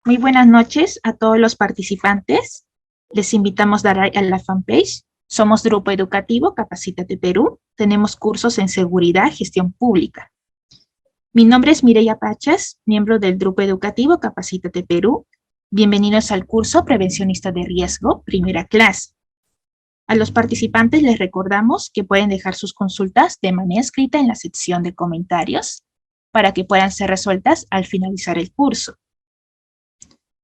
Muy buenas noches a todos los participantes. Les invitamos a la fanpage. Somos Grupo Educativo Capacítate Perú. Tenemos cursos en seguridad, gestión pública. Mi nombre es Mireya Pachas, miembro del Grupo Educativo Capacítate Perú. Bienvenidos al curso Prevencionista de Riesgo, primera clase. A los participantes les recordamos que pueden dejar sus consultas de manera escrita en la sección de comentarios para que puedan ser resueltas al finalizar el curso.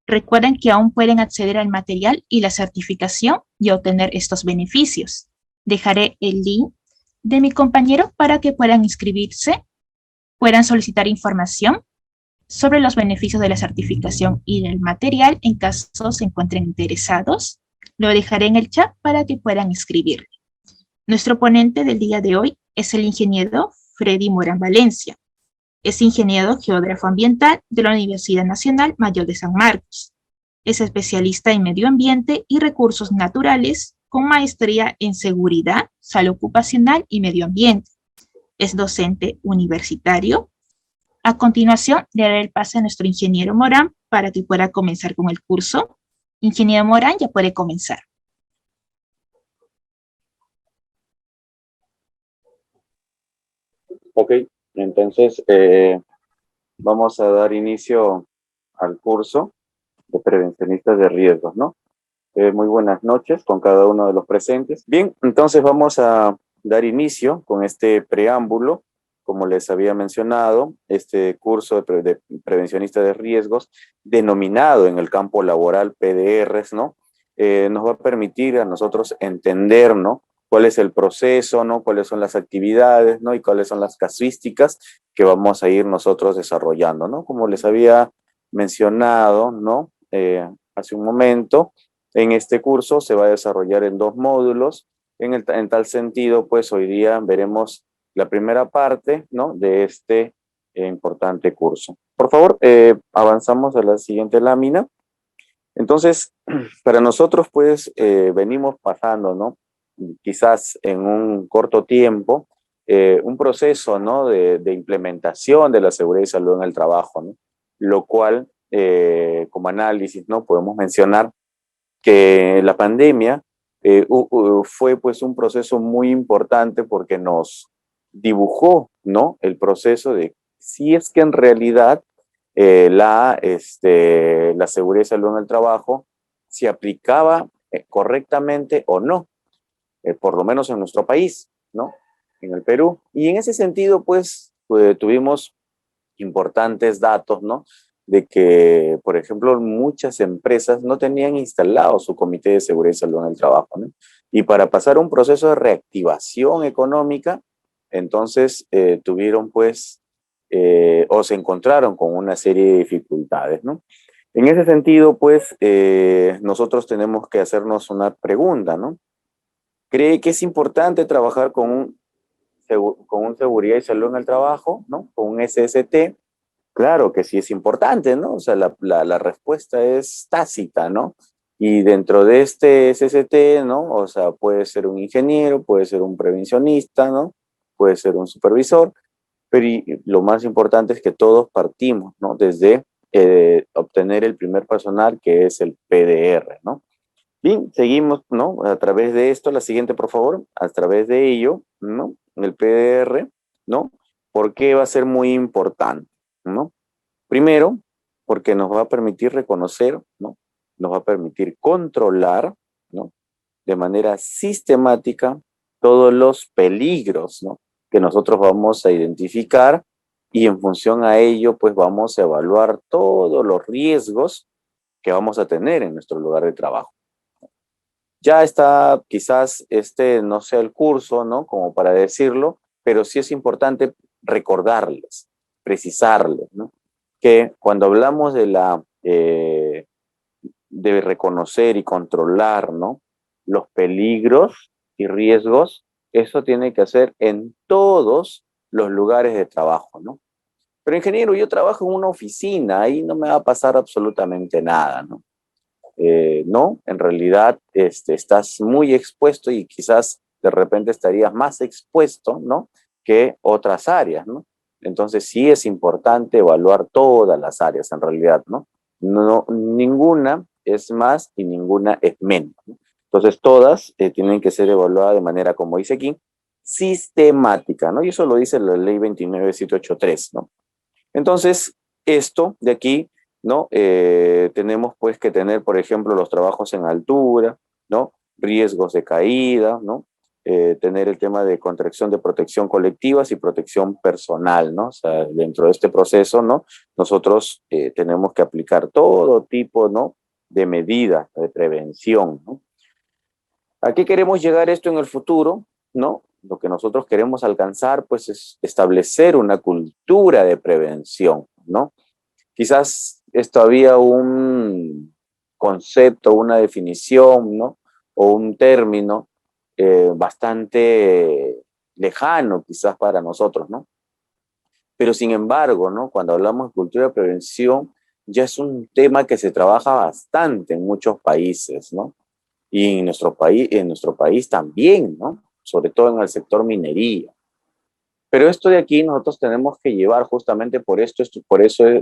Recuerden que aún pueden acceder al material y la certificación y obtener estos beneficios. Dejaré el link de mi compañero para que puedan inscribirse, puedan solicitar información sobre los beneficios de la certificación y del material en caso se encuentren interesados. Lo dejaré en el chat para que puedan inscribir. Nuestro ponente del día de hoy es el ingeniero Freddy Morán Valencia. Es ingeniero geógrafo ambiental de la Universidad Nacional Mayor de San Marcos. Es especialista en medio ambiente y recursos naturales con maestría en seguridad, salud ocupacional y medio ambiente. Es docente universitario. A continuación, le daré el pase a nuestro ingeniero Morán para que pueda comenzar con el curso. Ingeniero Morán, ya puede comenzar. Ok, entonces vamos a dar inicio al curso de prevencionistas de riesgos, ¿no? Muy buenas noches con cada uno de los presentes. Bien, entonces vamos a dar inicio con este preámbulo. Como les había mencionado, este curso de prevencionistas de riesgos, denominado en el campo laboral PDRs, ¿no? Nos va a permitir a nosotros entender, ¿no?, cuál es el proceso, ¿no?, cuáles son las actividades, ¿no?, y cuáles son las casuísticas que vamos a ir nosotros desarrollando, ¿no? Como les había mencionado, ¿no?, hace un momento, en este curso se va a desarrollar en 2 módulos. En tal sentido, pues hoy día veremos la primera parte, ¿no?, de este importante curso. Por favor, avanzamos a la siguiente lámina. Entonces, para nosotros, pues, venimos pasando, ¿no?, quizás en un corto tiempo, un proceso, ¿no?, de implementación de la seguridad y salud en el trabajo, ¿no? Lo cual, como análisis, ¿no?, podemos mencionar que la pandemia fue pues un proceso muy importante porque nos dibujó, ¿no?, el proceso de si es que en realidad la seguridad y salud en el trabajo se aplicaba correctamente o no, por lo menos en nuestro país, ¿no?, en el Perú. Y en ese sentido, pues, tuvimos importantes datos, ¿no?, de que, por ejemplo, muchas empresas no tenían instalado su comité de seguridad y salud en el trabajo, ¿no? Y para pasar un proceso de reactivación económica, entonces tuvieron, pues, o se encontraron con una serie de dificultades, ¿no? En ese sentido, pues, nosotros tenemos que hacernos una pregunta, ¿no? ¿Cree que es importante trabajar con un seguridad y salud en el trabajo, ¿no?, con un SST? Claro que sí es importante, ¿no? O sea, la respuesta es tácita, ¿no? Y dentro de este SST, ¿no?, o sea, puede ser un ingeniero, puede ser un prevencionista, ¿no?, puede ser un supervisor, pero lo más importante es que todos partimos, ¿no?, desde obtener el primer personal, que es el PDR, ¿no? Bien, seguimos, ¿no?, a través de esto, la siguiente, por favor, a través de ello, ¿no?, el PDR, ¿no? ¿Por qué va a ser muy importante, ¿no? Primero, porque nos va a permitir reconocer, ¿no?, nos va a permitir controlar, ¿no?, de manera sistemática todos los peligros, ¿no?, que nosotros vamos a identificar, y en función a ello, pues vamos a evaluar todos los riesgos que vamos a tener en nuestro lugar de trabajo. Ya está, quizás no sea el curso, ¿no?, como para decirlo, pero sí es importante recordarles, precisarles, ¿no?, que cuando hablamos de reconocer y controlar, ¿no?, los peligros y riesgos, eso tiene que hacer en todos los lugares de trabajo, ¿no? Pero ingeniero, yo trabajo en una oficina, ahí no me va a pasar absolutamente nada, ¿no? No, en realidad estás muy expuesto y quizás de repente estarías más expuesto, ¿no?, que otras áreas, ¿no? Entonces sí es importante evaluar todas las áreas en realidad, ¿no? No, ninguna es más y ninguna es menos, ¿no? Entonces, todas tienen que ser evaluadas de manera, como dice aquí, sistemática, ¿no? Y eso lo dice la ley 29783, ¿no? Entonces, esto de aquí, ¿no? Tenemos pues que tener, por ejemplo, los trabajos en altura, ¿no? Riesgos de caída, ¿no? Tener el tema de contracción de protección colectivas y protección personal, ¿no? O sea, dentro de este proceso, ¿no? Nosotros tenemos que aplicar todo tipo, ¿no? De medidas de prevención, ¿no? ¿A qué queremos llegar esto en el futuro? ¿No? Lo que nosotros queremos alcanzar, pues, es establecer una cultura de prevención, ¿no? Quizás es todavía un concepto, una definición, ¿no? O un término bastante lejano quizás para nosotros, ¿no? Pero sin embargo, ¿no? Cuando hablamos de cultura de prevención, ya es un tema que se trabaja bastante en muchos países, ¿no? Y en nuestro país también, ¿no? Sobre todo en el sector minería. Pero esto de aquí nosotros tenemos que llevar justamente por eso es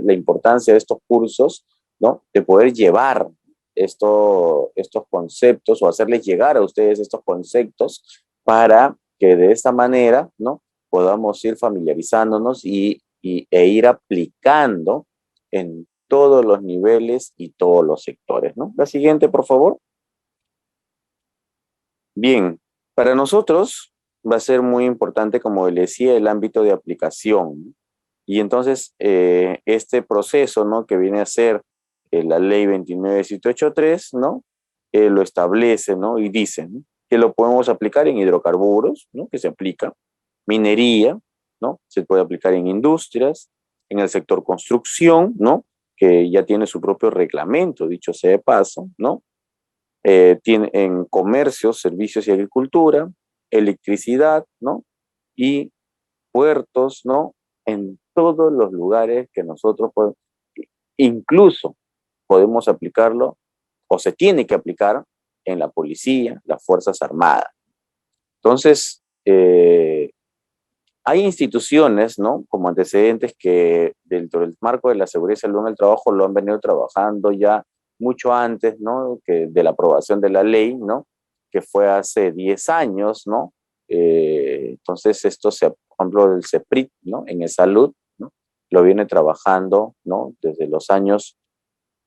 la importancia de estos cursos, ¿no? De poder llevar estos conceptos o hacerles llegar a ustedes estos conceptos para que de esta manera, ¿no? Podamos ir familiarizándonos e ir aplicando en todos los niveles y todos los sectores, ¿no? La siguiente, por favor. Bien, para nosotros va a ser muy importante, como le decía, el ámbito de aplicación, ¿no? Y entonces, este proceso, ¿no? Que viene a ser la ley 29783, ¿no? Lo establece, ¿no? Y dice, ¿no? Que lo podemos aplicar en hidrocarburos, ¿no? Que se aplica, minería, ¿no? Se puede aplicar en industrias, en el sector construcción, ¿no? Que ya tiene su propio reglamento, dicho sea de paso, ¿no? Tiene en comercio, servicios y agricultura, electricidad, ¿no? Y puertos, ¿no? En todos los lugares que nosotros podemos, incluso podemos aplicarlo o se tiene que aplicar en la policía, las Fuerzas Armadas. Entonces, hay instituciones, ¿no? Como antecedentes que dentro del marco de la seguridad y salud en el trabajo lo han venido trabajando ya mucho antes, ¿no? Que de la aprobación de la ley, ¿no? Que fue hace 10 años, ¿no? Entonces, por ejemplo, el CEPRIT, ¿no? En el salud, ¿no? Lo viene trabajando, ¿no? Desde los años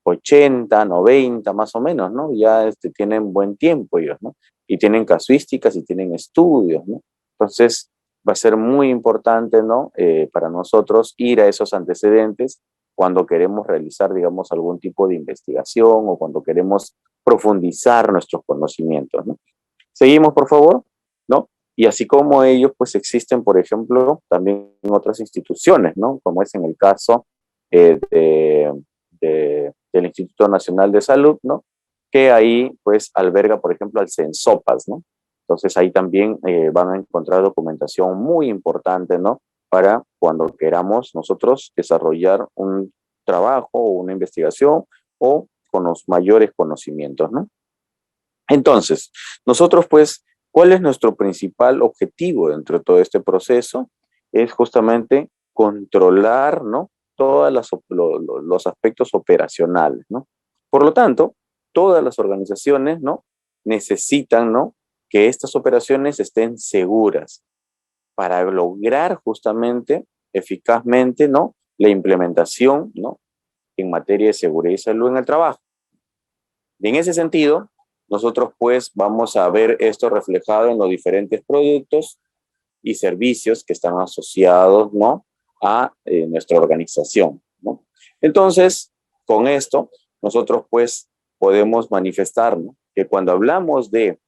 80, 90, más o menos, ¿no? Ya tienen buen tiempo ellos, ¿no? Y tienen casuísticas y tienen estudios, ¿no? Entonces, va a ser muy importante, ¿no? Para nosotros ir a esos antecedentes cuando queremos realizar, digamos, algún tipo de investigación o cuando queremos profundizar nuestros conocimientos, ¿no? Seguimos, por favor, ¿no? Y así como ellos, pues existen, por ejemplo, también otras instituciones, ¿no? Como es en el caso del Instituto Nacional de Salud, ¿no? Que ahí, pues, alberga, por ejemplo, al CENSOPAS, ¿no? Entonces ahí también van a encontrar documentación muy importante, ¿no? Para cuando queramos nosotros desarrollar un trabajo o una investigación o con los mayores conocimientos, ¿no? Entonces, nosotros, pues, ¿cuál es nuestro principal objetivo dentro de todo este proceso? Es justamente controlar, ¿no? Todos los aspectos operacionales, ¿no? Por lo tanto, todas las organizaciones, ¿no? Necesitan, ¿no? Que estas operaciones estén seguras para lograr justamente eficazmente, ¿no? La implementación, ¿no? En materia de seguridad y salud en el trabajo. Y en ese sentido, nosotros pues vamos a ver esto reflejado en los diferentes productos y servicios que están asociados, ¿no? A nuestra organización, ¿no? Entonces, con esto, nosotros pues podemos manifestar, ¿no? Que cuando hablamos del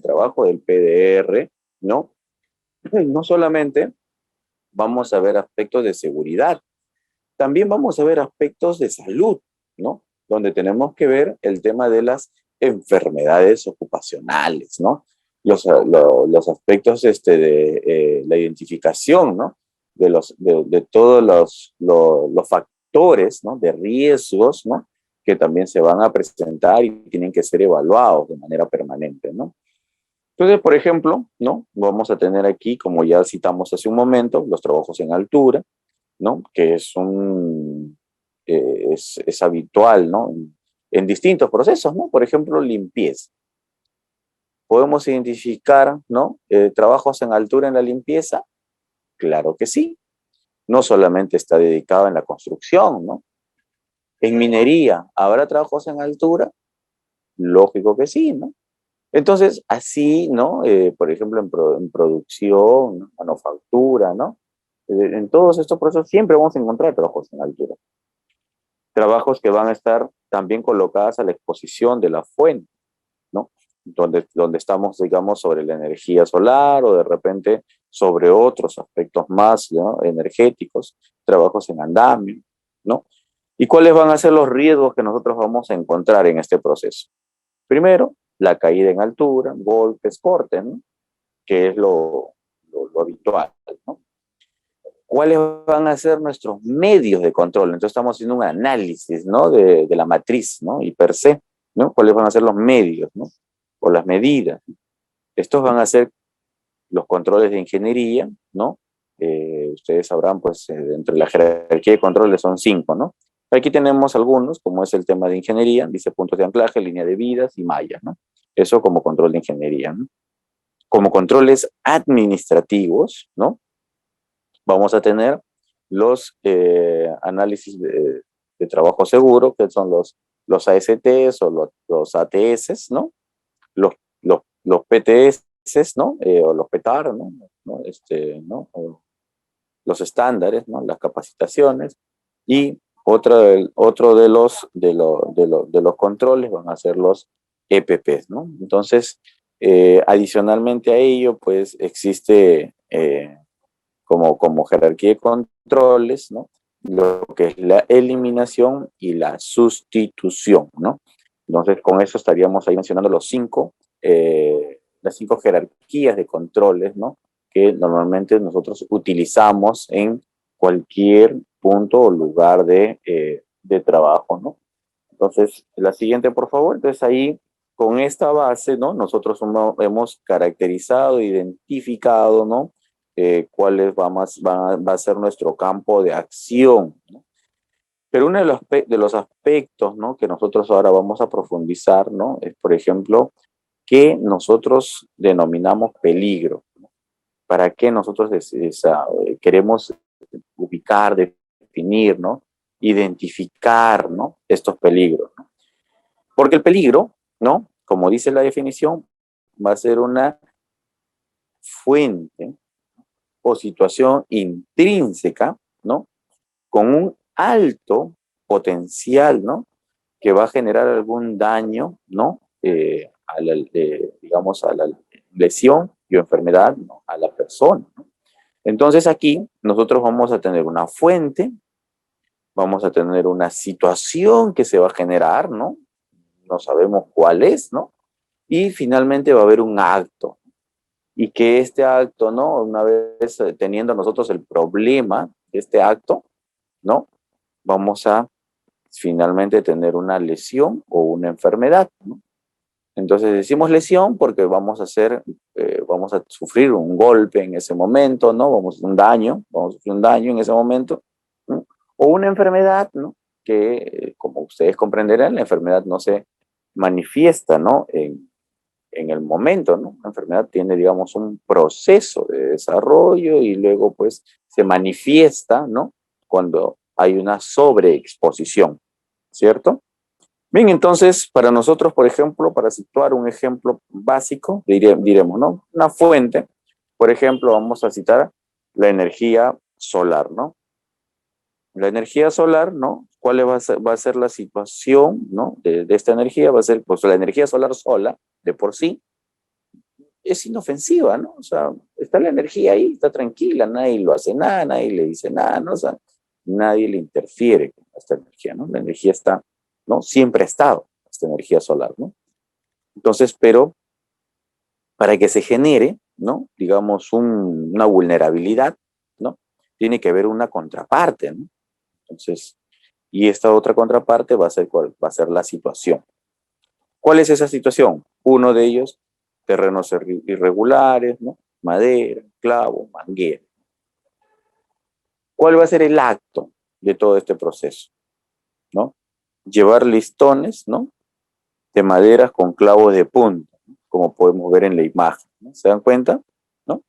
trabajo del PDR, ¿no? No solamente vamos a ver aspectos de seguridad, también vamos a ver aspectos de salud, ¿no? Donde tenemos que ver el tema de las enfermedades ocupacionales, ¿no? Los aspectos de la identificación, ¿no? De todos los factores, ¿no? De riesgos, ¿no? Que también se van a presentar y tienen que ser evaluados de manera permanente, ¿no? Entonces, por ejemplo, ¿no? Vamos a tener aquí, como ya citamos hace un momento, los trabajos en altura, ¿no? Que es es habitual, ¿no? En distintos procesos, ¿no? Por ejemplo, limpieza. ¿Podemos identificar, ¿no? Trabajos en altura en la limpieza? Claro que sí. No solamente está dedicado en la construcción, ¿no? En minería, ¿habrá trabajos en altura? Lógico que sí, ¿no? Entonces, así, ¿no? Por ejemplo, en producción, ¿no? Manufactura, ¿no? En todos estos procesos siempre vamos a encontrar trabajos en altura. Trabajos que van a estar también colocadas a la exposición de la fuente, ¿no? Donde estamos, digamos, sobre la energía solar o de repente sobre otros aspectos más, ¿no? Energéticos, trabajos en andamio, ¿no? ¿Y cuáles van a ser los riesgos que nosotros vamos a encontrar en este proceso? Primero, la caída en altura, golpes, cortes, ¿no? Que es lo habitual, ¿no? ¿Cuáles van a ser nuestros medios de control? Entonces estamos haciendo un análisis, ¿no? De la matriz, ¿no? Y per se, ¿no? ¿Cuáles van a ser los medios, ¿no? O las medidas. Estos van a ser los controles de ingeniería, ¿no? Ustedes sabrán, pues, entre la jerarquía de controles son 5, ¿no? Aquí tenemos algunos, como es el tema de ingeniería, dice puntos de anclaje, línea de vidas y mallas, ¿no? Eso como control de ingeniería, ¿no? Como controles administrativos, ¿no? Vamos a tener los análisis de trabajo seguro, que son los ASTs o los ATS, ¿no? Los PTS, ¿no? O los PETAR, ¿no? ¿No? Los estándares, ¿no? Las capacitaciones. Y otro de los controles van a ser los EPPs, ¿no? Entonces, adicionalmente a ello, pues existe como jerarquía de controles, ¿no? Lo que es la eliminación y la sustitución, ¿no? Entonces, con eso estaríamos ahí mencionando las 5 jerarquías de controles, ¿no? Que normalmente nosotros utilizamos en cualquier punto o lugar de trabajo, ¿no? Entonces, la siguiente, por favor. Entonces, ahí, con esta base, ¿no? Nosotros hemos caracterizado, identificado, ¿no? Va a ser nuestro campo de acción, ¿no? Pero uno de los aspectos, ¿no? Que nosotros ahora vamos a profundizar, ¿no? Es, por ejemplo, qué nosotros denominamos peligro, ¿no? ¿Para qué nosotros queremos ubicar, definir, ¿no? Identificar, ¿no? Estos peligros, ¿no? Porque el peligro, ¿no? Como dice la definición, va a ser una fuente o situación intrínseca, ¿no? Con un alto potencial, ¿no? Que va a generar algún daño, ¿no? Digamos, a la lesión y enfermedad, ¿no? A la persona, ¿no? Entonces aquí nosotros vamos a tener una fuente, vamos a tener una situación que se va a generar, ¿no? No sabemos cuál es, ¿no? Y finalmente va a haber un acto. Y que este acto, ¿no? Una vez teniendo nosotros el problema de este acto, ¿no? Vamos a finalmente tener una lesión o una enfermedad, ¿no? Entonces decimos lesión porque vamos a sufrir un golpe en ese momento, ¿no? Vamos a sufrir un daño en ese momento, ¿no? O una enfermedad, ¿no? Que, como ustedes comprenderán, la enfermedad no se manifiesta, ¿no? En el momento, ¿no? La enfermedad tiene, digamos, un proceso de desarrollo y luego, pues, se manifiesta, ¿no? Cuando hay una sobreexposición, ¿cierto? Bien, entonces, para nosotros, por ejemplo, para situar un ejemplo básico, diremos, ¿no? Una fuente, por ejemplo, vamos a citar la energía solar, ¿no? La energía solar, ¿no? ¿Cuál va a ser la situación, ¿no? De esta energía? Va a ser, pues, la energía solar sola, de por sí, es inofensiva, ¿no? O sea, está la energía ahí, está tranquila, nadie lo hace nada, nadie le dice nada, ¿no? O sea, nadie le interfiere con esta energía, ¿no? La energía está, ¿no? Siempre ha estado, esta energía solar, ¿no? Entonces, pero para que se genere, ¿no? Digamos, una vulnerabilidad, ¿no? Tiene que haber una contraparte, ¿no? Entonces, y esta otra contraparte va a ser la situación. ¿Cuál es esa situación? Uno de ellos, terrenos irregulares, ¿no? Madera, clavo, manguera. ¿Cuál va a ser el acto de todo este proceso? ¿no? Llevar listones, ¿no? De maderas con clavos de punta, ¿no? Como podemos ver en la imagen, ¿no? ¿Se dan cuenta? ¿No?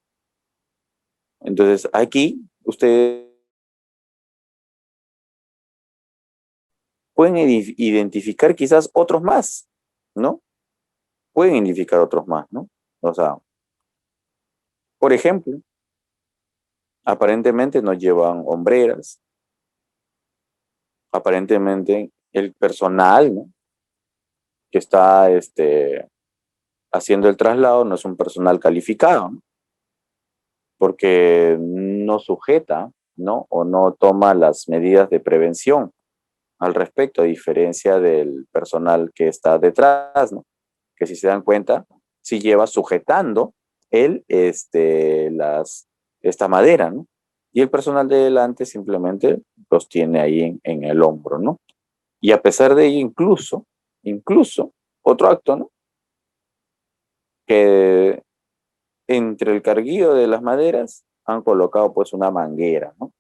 Entonces, aquí ustedes pueden identificar quizás otros más, ¿no? Pueden identificar otros más, ¿no? O sea, por ejemplo, aparentemente no llevan hombreras, aparentemente el personal, ¿no? Que está haciendo el traslado no es un personal calificado, ¿no? Porque no sujeta, ¿no? O no toma las medidas de prevención al respecto, a diferencia del personal que está detrás, ¿no? Que si se dan cuenta, si lleva sujetando él esta madera, ¿no? Y el personal de delante simplemente los tiene ahí en el hombro, ¿no? Y a pesar de ello, incluso, otro acto, ¿no? Que entre el carguillo de las maderas han colocado pues una manguera, ¿no?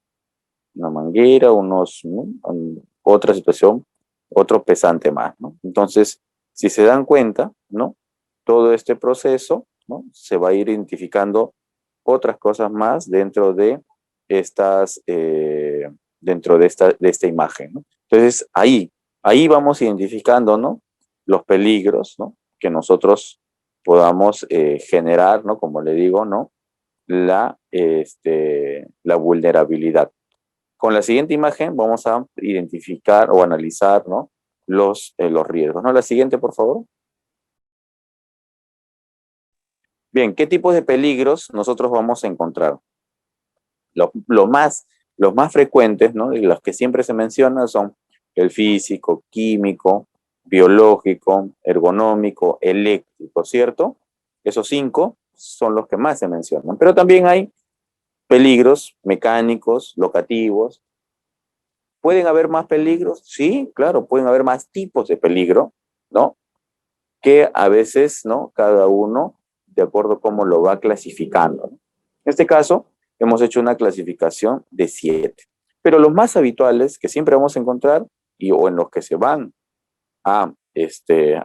Una manguera, ¿no? Otra situación, otro pesante más, ¿no? Entonces, si se dan cuenta, ¿no? Todo este proceso, ¿no? Se va a ir identificando otras cosas más dentro de esta imagen, ¿no? Entonces, ahí vamos identificando, ¿no? Los peligros, ¿no? Que nosotros podamos generar, ¿no? Como le digo, ¿no? La vulnerabilidad. Con la siguiente imagen vamos a identificar o analizar, ¿no? Los riesgos, ¿no? La siguiente, por favor. Bien, ¿qué tipos de peligros nosotros vamos a encontrar? Lo, lo más, los más frecuentes, ¿no? Y los que siempre se mencionan son el físico, químico, biológico, ergonómico, eléctrico, ¿cierto? Esos 5 son los que más se mencionan. Pero también hay peligros mecánicos, locativos. ¿Pueden haber más peligros? Sí, claro, pueden haber más tipos de peligro, ¿no? Que a veces, ¿no? Cada uno de acuerdo a cómo lo va clasificando, ¿no? En este caso, hemos hecho una clasificación de 7. Pero los más habituales que siempre vamos a encontrar o en los que se van a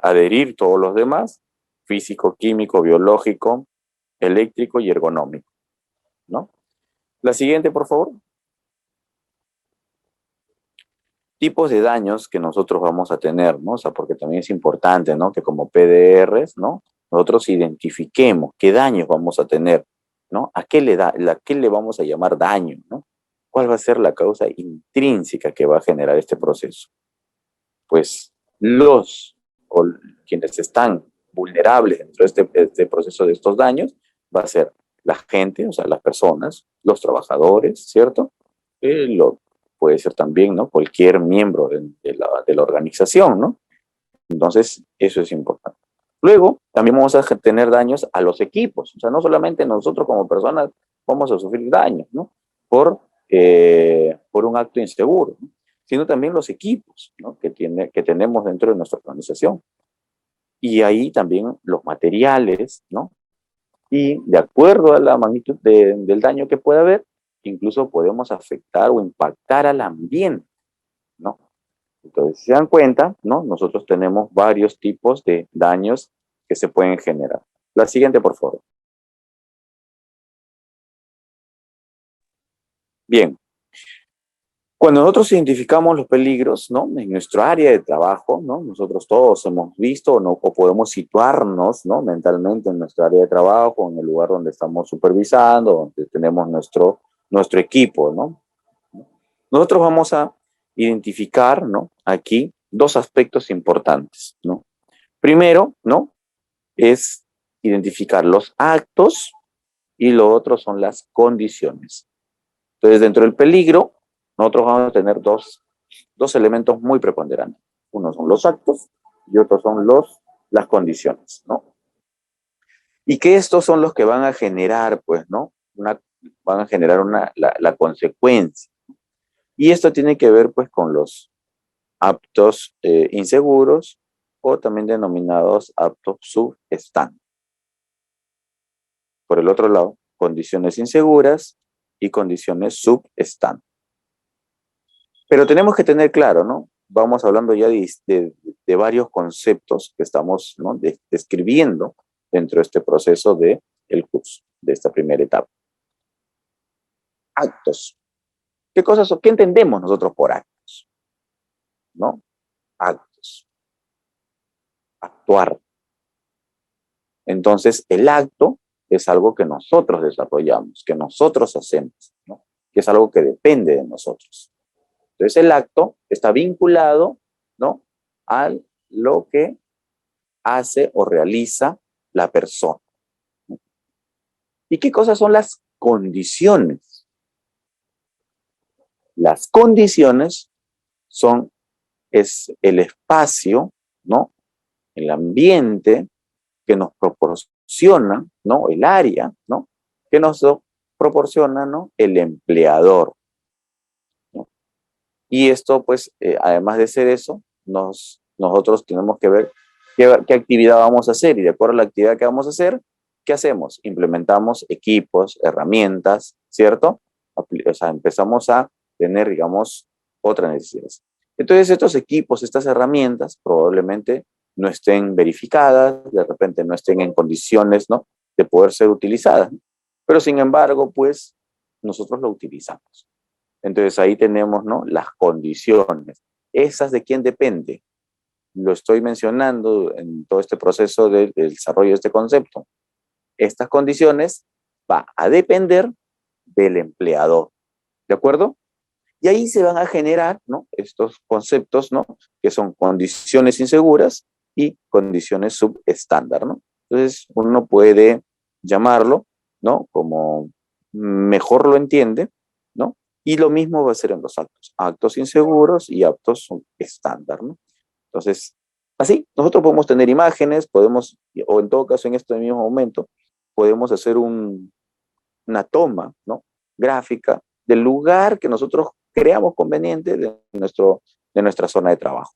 adherir todos los demás, físico, químico, biológico, eléctrico y ergonómico, ¿no? La siguiente, por favor. Tipos de daños que nosotros vamos a tener, ¿no? O sea, porque también es importante, ¿no? Que como PDRs, ¿no? Nosotros identifiquemos qué daños vamos a tener, ¿no? ¿A qué le vamos a llamar daño, ¿no? ¿Cuál va a ser la causa intrínseca que va a generar este proceso? Pues o quienes están vulnerables dentro de este proceso de estos daños va a ser la gente, o sea, las personas, los trabajadores, ¿cierto? Lo, puede ser también, ¿no? Cualquier miembro de la organización, ¿no? Entonces, eso es importante. Luego, también vamos a tener daños a los equipos. O sea, no solamente nosotros como personas vamos a sufrir daños, ¿no? Por un acto inseguro, ¿no? Sino también los equipos, ¿no? que tenemos dentro de nuestra organización. Y ahí también los materiales, ¿no? Y de acuerdo a la magnitud del daño que pueda haber, incluso podemos afectar o impactar al ambiente, ¿no? Entonces, si se dan cuenta, ¿no? Nosotros tenemos varios tipos de daños que se pueden generar. La siguiente, por favor. Bien, cuando nosotros identificamos los peligros, ¿no? En nuestro área de trabajo, ¿no? Nosotros todos hemos visto, ¿no? O podemos situarnos, ¿no? Mentalmente en nuestra área de trabajo, en el lugar donde estamos supervisando, donde tenemos nuestro equipo, ¿no? Nosotros vamos a identificar, ¿no? Aquí 2 aspectos importantes, ¿no? Primero, ¿no? Es identificar los actos y lo otro son las condiciones. Entonces, dentro del peligro, nosotros vamos a tener dos elementos muy preponderantes. Uno son los actos y otros son las condiciones, ¿no? Y que estos son los que van a generar, pues, ¿no? Van a generar la consecuencia. Y esto tiene que ver, pues, con los aptos inseguros o también denominados aptos subestándar. Por el otro lado, condiciones inseguras y condiciones subestándar. Pero tenemos que tener claro, ¿no? vamos hablando ya de varios conceptos que estamos, ¿no?, describiendo dentro de este proceso del curso, de esta primera etapa. Actos. ¿Qué entendemos nosotros por actos? ¿No? Actos. Actuar. Entonces, el acto es algo que nosotros desarrollamos, que nosotros hacemos, ¿no?, que es algo que depende de nosotros. Entonces, el acto está vinculado, ¿no?, a lo que hace o realiza la persona. ¿Y qué cosas son las condiciones? Las condiciones es el espacio, ¿no?, el ambiente que nos proporciona, ¿no?, el área, ¿no?, que nos proporciona, ¿no?, el empleador, ¿no? Y esto, pues, además de ser eso, nosotros tenemos que ver qué actividad vamos a hacer, y de acuerdo a la actividad que vamos a hacer, ¿qué hacemos? Implementamos equipos, herramientas, ¿cierto? O sea, empezamos a tener, digamos, otras necesidades. Entonces, estos equipos, estas herramientas, probablemente no estén verificadas, de repente no estén en condiciones, ¿no?, de poder ser utilizadas. Pero, sin embargo, pues, nosotros lo utilizamos. Entonces, ahí tenemos, ¿no?, las condiciones. ¿Esas de quién depende? Lo estoy mencionando en todo este proceso del desarrollo de este concepto. Estas condiciones va a depender del empleador, ¿de acuerdo? Y ahí se van a generar, ¿no?, estos conceptos, ¿no?, que son condiciones inseguras y condiciones subestándar, ¿no? Entonces, uno puede llamarlo, ¿no?, como mejor lo entiende, ¿no? Y lo mismo va a ser en los actos. Actos inseguros y actos estándar, ¿no? Entonces, así, nosotros podemos tener imágenes, o en todo caso en este mismo momento, podemos hacer una toma, ¿no?, gráfica del lugar que nosotros creamos conveniente de nuestra zona de trabajo.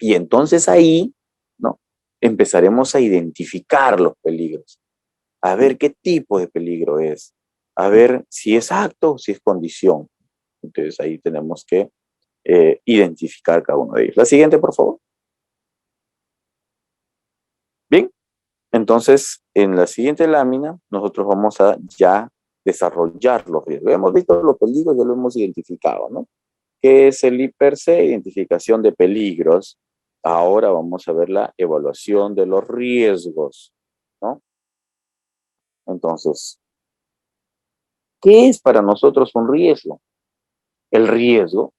Y entonces ahí, ¿no?, empezaremos a identificar los peligros, a ver qué tipo de peligro es, a ver si es acto o si es condición. Entonces ahí tenemos que identificar cada uno de ellos. La siguiente, por favor. Bien, entonces en la siguiente lámina nosotros vamos a ya desarrollar los riesgos. Hemos visto los peligros, ya lo hemos identificado, ¿no? ¿Qué es el IPRC? Identificación de peligros. Ahora vamos a ver la evaluación de los riesgos, ¿no? Entonces, ¿qué es para nosotros un riesgo? El riesgo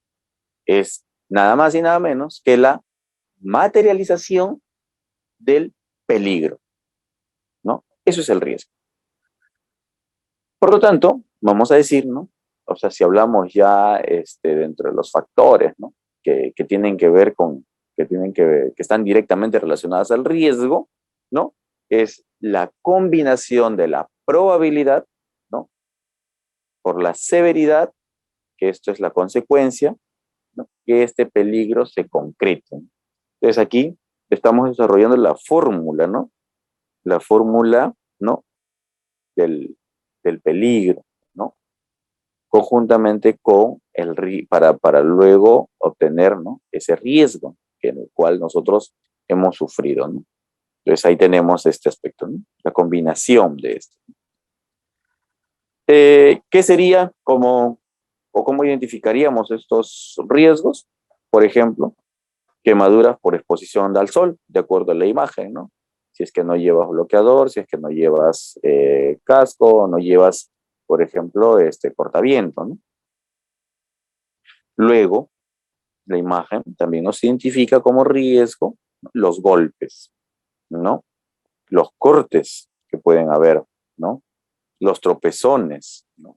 es nada más y nada menos que la materialización del peligro, ¿no? Eso es el riesgo. Por lo tanto, vamos a decir, ¿no?, o sea, si hablamos ya dentro de los factores, ¿no?, que tienen que ver con, que están directamente relacionadas al riesgo, ¿no?, es la combinación de la probabilidad, ¿no?, por la severidad, que esto es la consecuencia, ¿no?, que este peligro se concrete. Entonces aquí estamos desarrollando la fórmula, ¿no?, la fórmula, ¿no?, del peligro, ¿no?, conjuntamente con para luego obtener, ¿no?, ese riesgo en el cual nosotros hemos sufrido, ¿no? Entonces ahí tenemos este aspecto, ¿no?, la combinación de esto. ¿Qué sería cómo identificaríamos estos riesgos? Por ejemplo, quemaduras por exposición al sol, de acuerdo a la imagen, ¿no? Si es que no llevas bloqueador, si es que no llevas casco, no llevas, por ejemplo, cortaviento, ¿no? Luego, la imagen también nos identifica como riesgo los golpes, ¿no?, los cortes que pueden haber, ¿no?, los tropezones, ¿no?,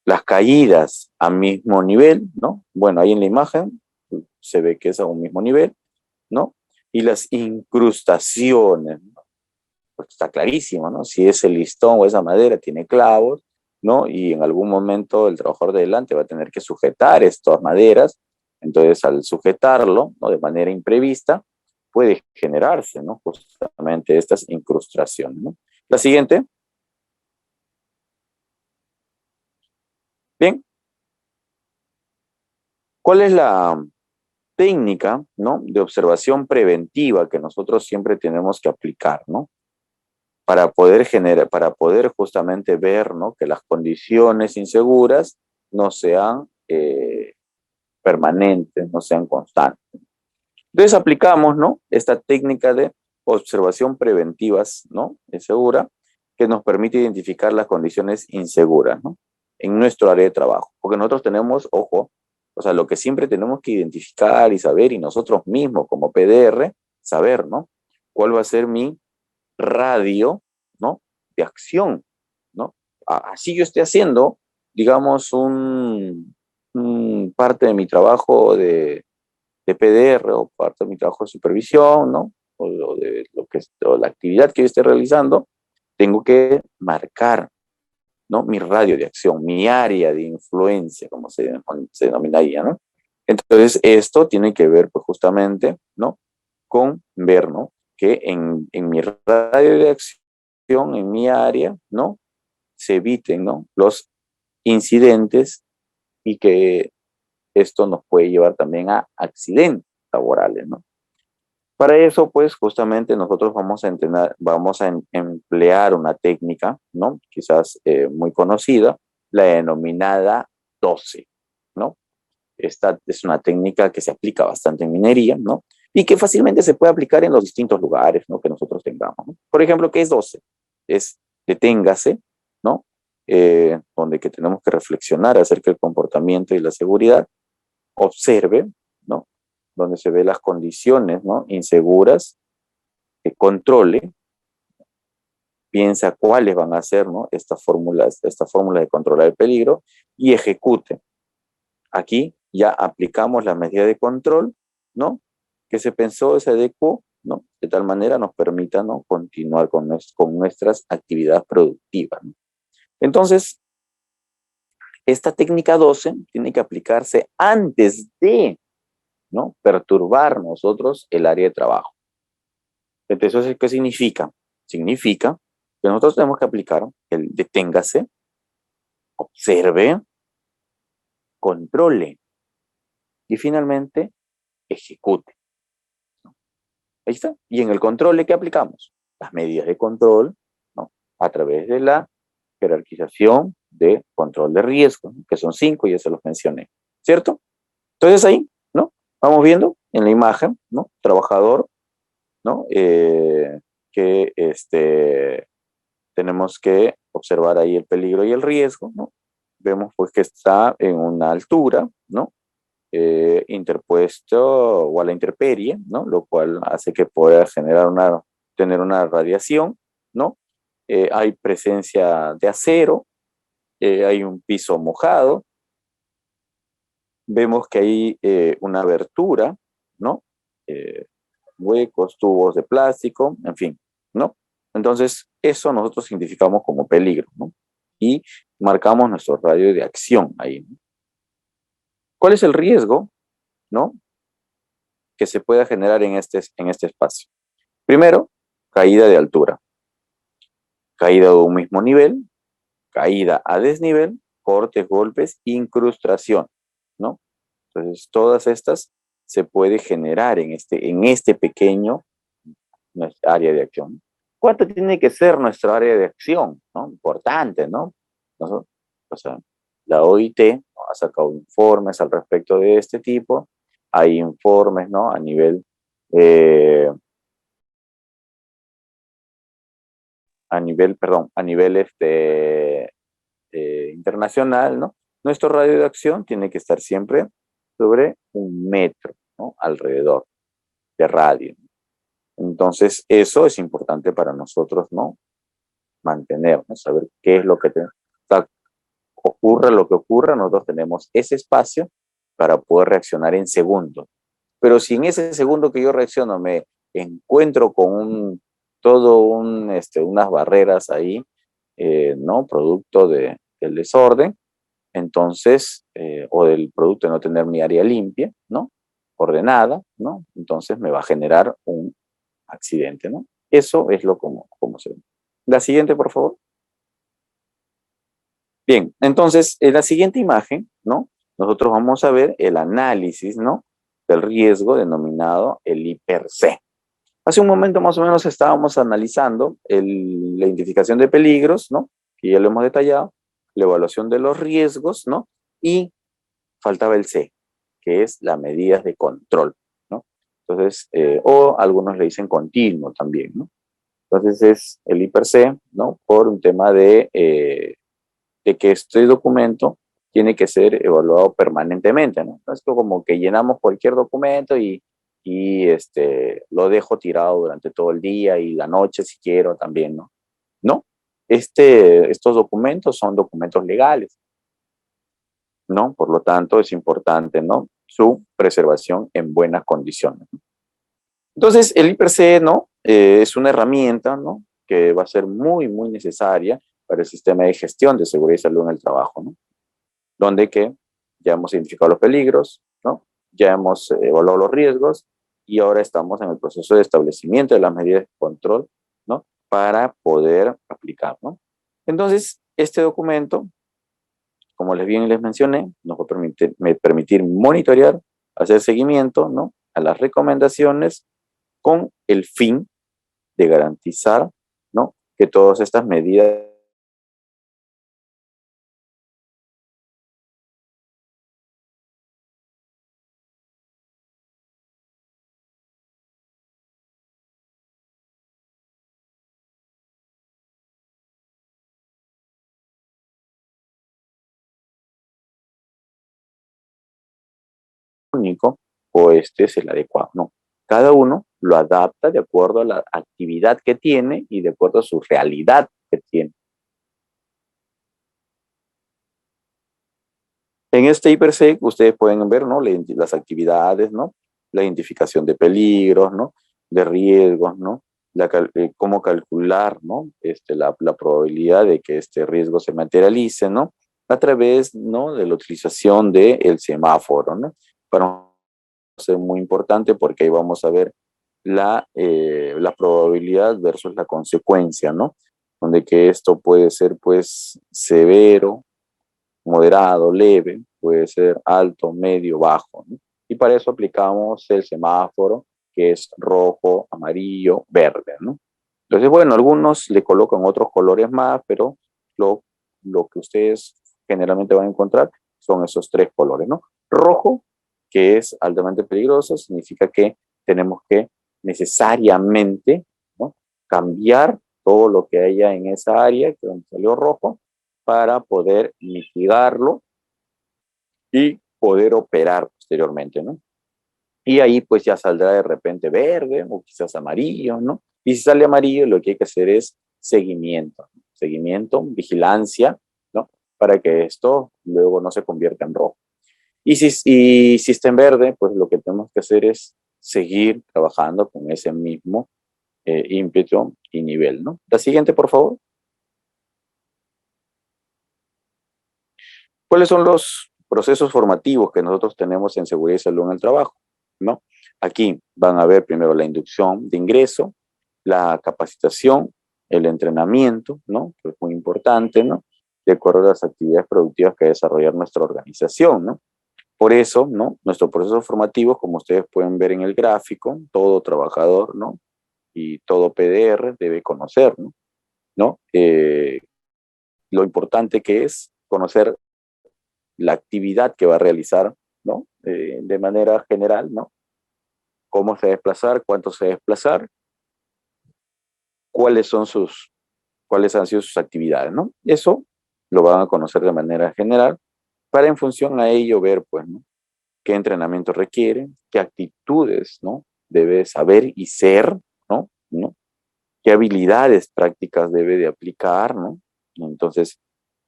las caídas a mismo nivel, ¿no? Bueno, ahí en la imagen se ve que es a un mismo nivel, ¿no? Y las incrustaciones, ¿no? Pues está clarísimo, ¿no? Si ese listón o esa madera tiene clavos, ¿no?, y en algún momento el trabajador de delante va a tener que sujetar estas maderas, entonces al sujetarlo, ¿no?, de manera imprevista, puede generarse, ¿no?, justamente estas incrustaciones, ¿no? La siguiente. Bien. ¿Cuál es la técnica, ¿no?, de observación preventiva que nosotros siempre tenemos que aplicar, ¿no? Para poder justamente ver, ¿no?, que las condiciones inseguras no sean permanentes, no sean constantes. Entonces aplicamos, ¿no?, esta técnica de observación preventivas, ¿no?, segura, que nos permite identificar las condiciones inseguras, ¿no?, en nuestro área de trabajo. Porque nosotros tenemos, ojo, o sea, lo que siempre tenemos que identificar y saber, y nosotros mismos como PDR, saber, ¿no?, cuál va a ser mi radio, ¿no?, de acción, ¿no? Así yo esté haciendo, digamos, un parte de mi trabajo de PDR o parte de mi trabajo de supervisión, ¿no? O de o la actividad que yo esté realizando, tengo que marcar, ¿no?, mi radio de acción, mi área de influencia, como se denominaría, ¿no? Entonces, esto tiene que ver, pues, justamente, ¿no?, con ver, ¿no?, que en mi radio de acción, en mi área, ¿no?, se eviten, ¿no?, los incidentes y que esto nos puede llevar también a accidentes laborales, ¿no? Para eso, pues, justamente nosotros vamos a emplear una técnica, ¿no?, quizás muy conocida, la denominada 12, ¿no? Esta es una técnica que se aplica bastante en minería, ¿no?, y que fácilmente se puede aplicar en los distintos lugares, ¿no?, que nosotros tengamos, ¿no? Por ejemplo, ¿qué es 12? Es deténgase, ¿no?, donde que tenemos que reflexionar acerca del comportamiento y la seguridad, observe, ¿no?, donde se ve las condiciones, ¿no?, inseguras, que controle, piensa cuáles van a ser, ¿no?, esta fórmula de controlar el peligro y ejecute. Aquí ya aplicamos la medida de control, ¿no?, que se pensó, se adecuó, ¿no?, de tal manera nos permita, ¿no?, continuar con nuestras actividades productivas, ¿no? Entonces, esta técnica 12 tiene que aplicarse antes de, ¿no?, perturbar nosotros el área de trabajo. Entonces, ¿qué significa? Significa que nosotros tenemos que aplicar el deténgase, observe, controle y finalmente ejecute. Ahí está. Y en el control, ¿qué aplicamos? Las medidas de control, ¿no?, a través de la jerarquización de control de riesgo, ¿no?, que son 5, ya se los mencioné, ¿cierto? Entonces ahí, ¿no?, vamos viendo en la imagen, ¿no?, trabajador, ¿no?, que tenemos que observar ahí el peligro y el riesgo, ¿no? Vemos pues que está en una altura, ¿no?, interpuesto o a la intemperie, ¿no?, lo cual hace que pueda tener una radiación, ¿no? Hay presencia de acero, hay un piso mojado, vemos que hay una abertura, ¿no? Eh, Huecos, tubos de plástico, en fin, ¿no? Entonces, eso nosotros identificamos como peligro, ¿no? Y marcamos nuestro radio de acción ahí, ¿no? ¿Cuál es el riesgo, ¿no?, que se pueda generar en este espacio? Primero, caída de altura, caída de un mismo nivel, caída a desnivel, cortes, golpes, incrustación, ¿no? Entonces, todas estas se puede generar en este pequeño área de acción. ¿Cuánto tiene que ser nuestra área de acción, ¿no? Importante, ¿no? O sea, la OIT ha sacado informes al respecto de este tipo. Hay informes, ¿no?, eh, a nivel internacional, ¿no? Nuestro radio de acción tiene que estar siempre sobre 1 metro, ¿no?, alrededor de radio. Entonces, eso es importante para nosotros, ¿no?, mantener, ¿no?, saber qué es lo que ocurra lo que ocurra, nosotros tenemos ese espacio para poder reaccionar en segundos. Pero si en ese segundo que yo reacciono me encuentro con unas barreras ahí, ¿no?, producto del desorden, entonces, o del producto de no tener mi área limpia, ¿no?, ordenada, ¿no?, entonces me va a generar un accidente, ¿no? Eso es como se ve. La siguiente, por favor. Bien, entonces, en la siguiente imagen, ¿no?, nosotros vamos a ver el análisis, ¿no?, del riesgo denominado el IPRC. Hace un momento más o menos estábamos analizando la identificación de peligros, ¿no?, que ya lo hemos detallado, la evaluación de los riesgos, ¿no?, y faltaba el C, que es las medidas de control, ¿no? Entonces, o algunos le dicen continuo también, ¿no? Entonces es el IPRC, ¿no?, por un tema de que este documento tiene que ser evaluado permanentemente, ¿no? No es como que llenamos cualquier documento lo dejo tirado durante todo el día y la noche si quiero también, ¿no? No, estos documentos son documentos legales, ¿no? Por lo tanto, es importante, ¿no?, su preservación en buenas condiciones. Entonces, el IPRC, ¿no?, es una herramienta, ¿no?, que va a ser muy, muy necesaria para el sistema de gestión de seguridad y salud en el trabajo, ¿no?, donde que ya hemos identificado los peligros, ¿no?, ya hemos evaluado los riesgos y ahora estamos en el proceso de establecimiento de las medidas de control, ¿no?, para poder aplicar, ¿no? Entonces, este documento, como bien les mencioné, nos va a permitir monitorear, hacer seguimiento, ¿no?, a las recomendaciones con el fin de garantizar, ¿no?, que todas estas medidas único o este es el adecuado, no. Cada uno lo adapta de acuerdo a la actividad que tiene y de acuerdo a su realidad que tiene. En este IPRSEC ustedes pueden ver, ¿no?, las actividades, ¿no?, la identificación de peligros, ¿no?, de riesgos, ¿no?, cómo calcular, ¿no?, la probabilidad de que este riesgo se materialice, ¿no?, a través, ¿no?, de la utilización del semáforo, ¿no? Para ser muy importante porque ahí vamos a ver la probabilidad versus la consecuencia, ¿no? Donde que esto puede ser, pues, severo, moderado, leve, puede ser alto, medio, bajo, ¿no? Y para eso aplicamos el semáforo, que es rojo, amarillo, verde, ¿no? Entonces, bueno, algunos le colocan otros colores más, pero lo, lo que ustedes generalmente van a encontrar son esos tres colores, ¿no? Rojo, que es altamente peligroso, significa que tenemos que necesariamente, ¿no?, cambiar todo lo que haya en esa área, que donde salió rojo, para poder mitigarlo y poder operar posteriormente, ¿no? Y ahí pues ya saldrá de repente verde o quizás amarillo, ¿no? Y si sale amarillo, lo que hay que hacer es seguimiento, ¿no? Seguimiento, vigilancia, ¿no?, para que esto luego no se convierta en rojo. Y si está en verde, pues lo que tenemos que hacer es seguir trabajando con ese mismo ímpetu y nivel, ¿no? La siguiente, por favor. ¿Cuáles son los procesos formativos que nosotros tenemos en seguridad y salud en el trabajo, ¿no? Aquí van a ver primero la inducción de ingreso, la capacitación, el entrenamiento, ¿no?, que es muy importante, ¿no?, de acuerdo a las actividades productivas que desarrollar nuestra organización, ¿no? Por eso, ¿no?, nuestros procesos formativos, como ustedes pueden ver en el gráfico, todo trabajador, ¿no?, y todo PDR debe conocer, ¿no? ¿No? Lo importante que es conocer la actividad que va a realizar, ¿no?, de manera general, ¿no? Cómo se va a desplazar, cuánto se va a desplazar, cuáles son cuáles han sido sus actividades, ¿no? Eso lo van a conocer de manera general para en función a ello ver, pues, ¿no?, qué entrenamiento requiere, qué actitudes, ¿no?, debe saber y ser, ¿no? ¿No? Qué habilidades prácticas debe de aplicar, ¿no? Entonces,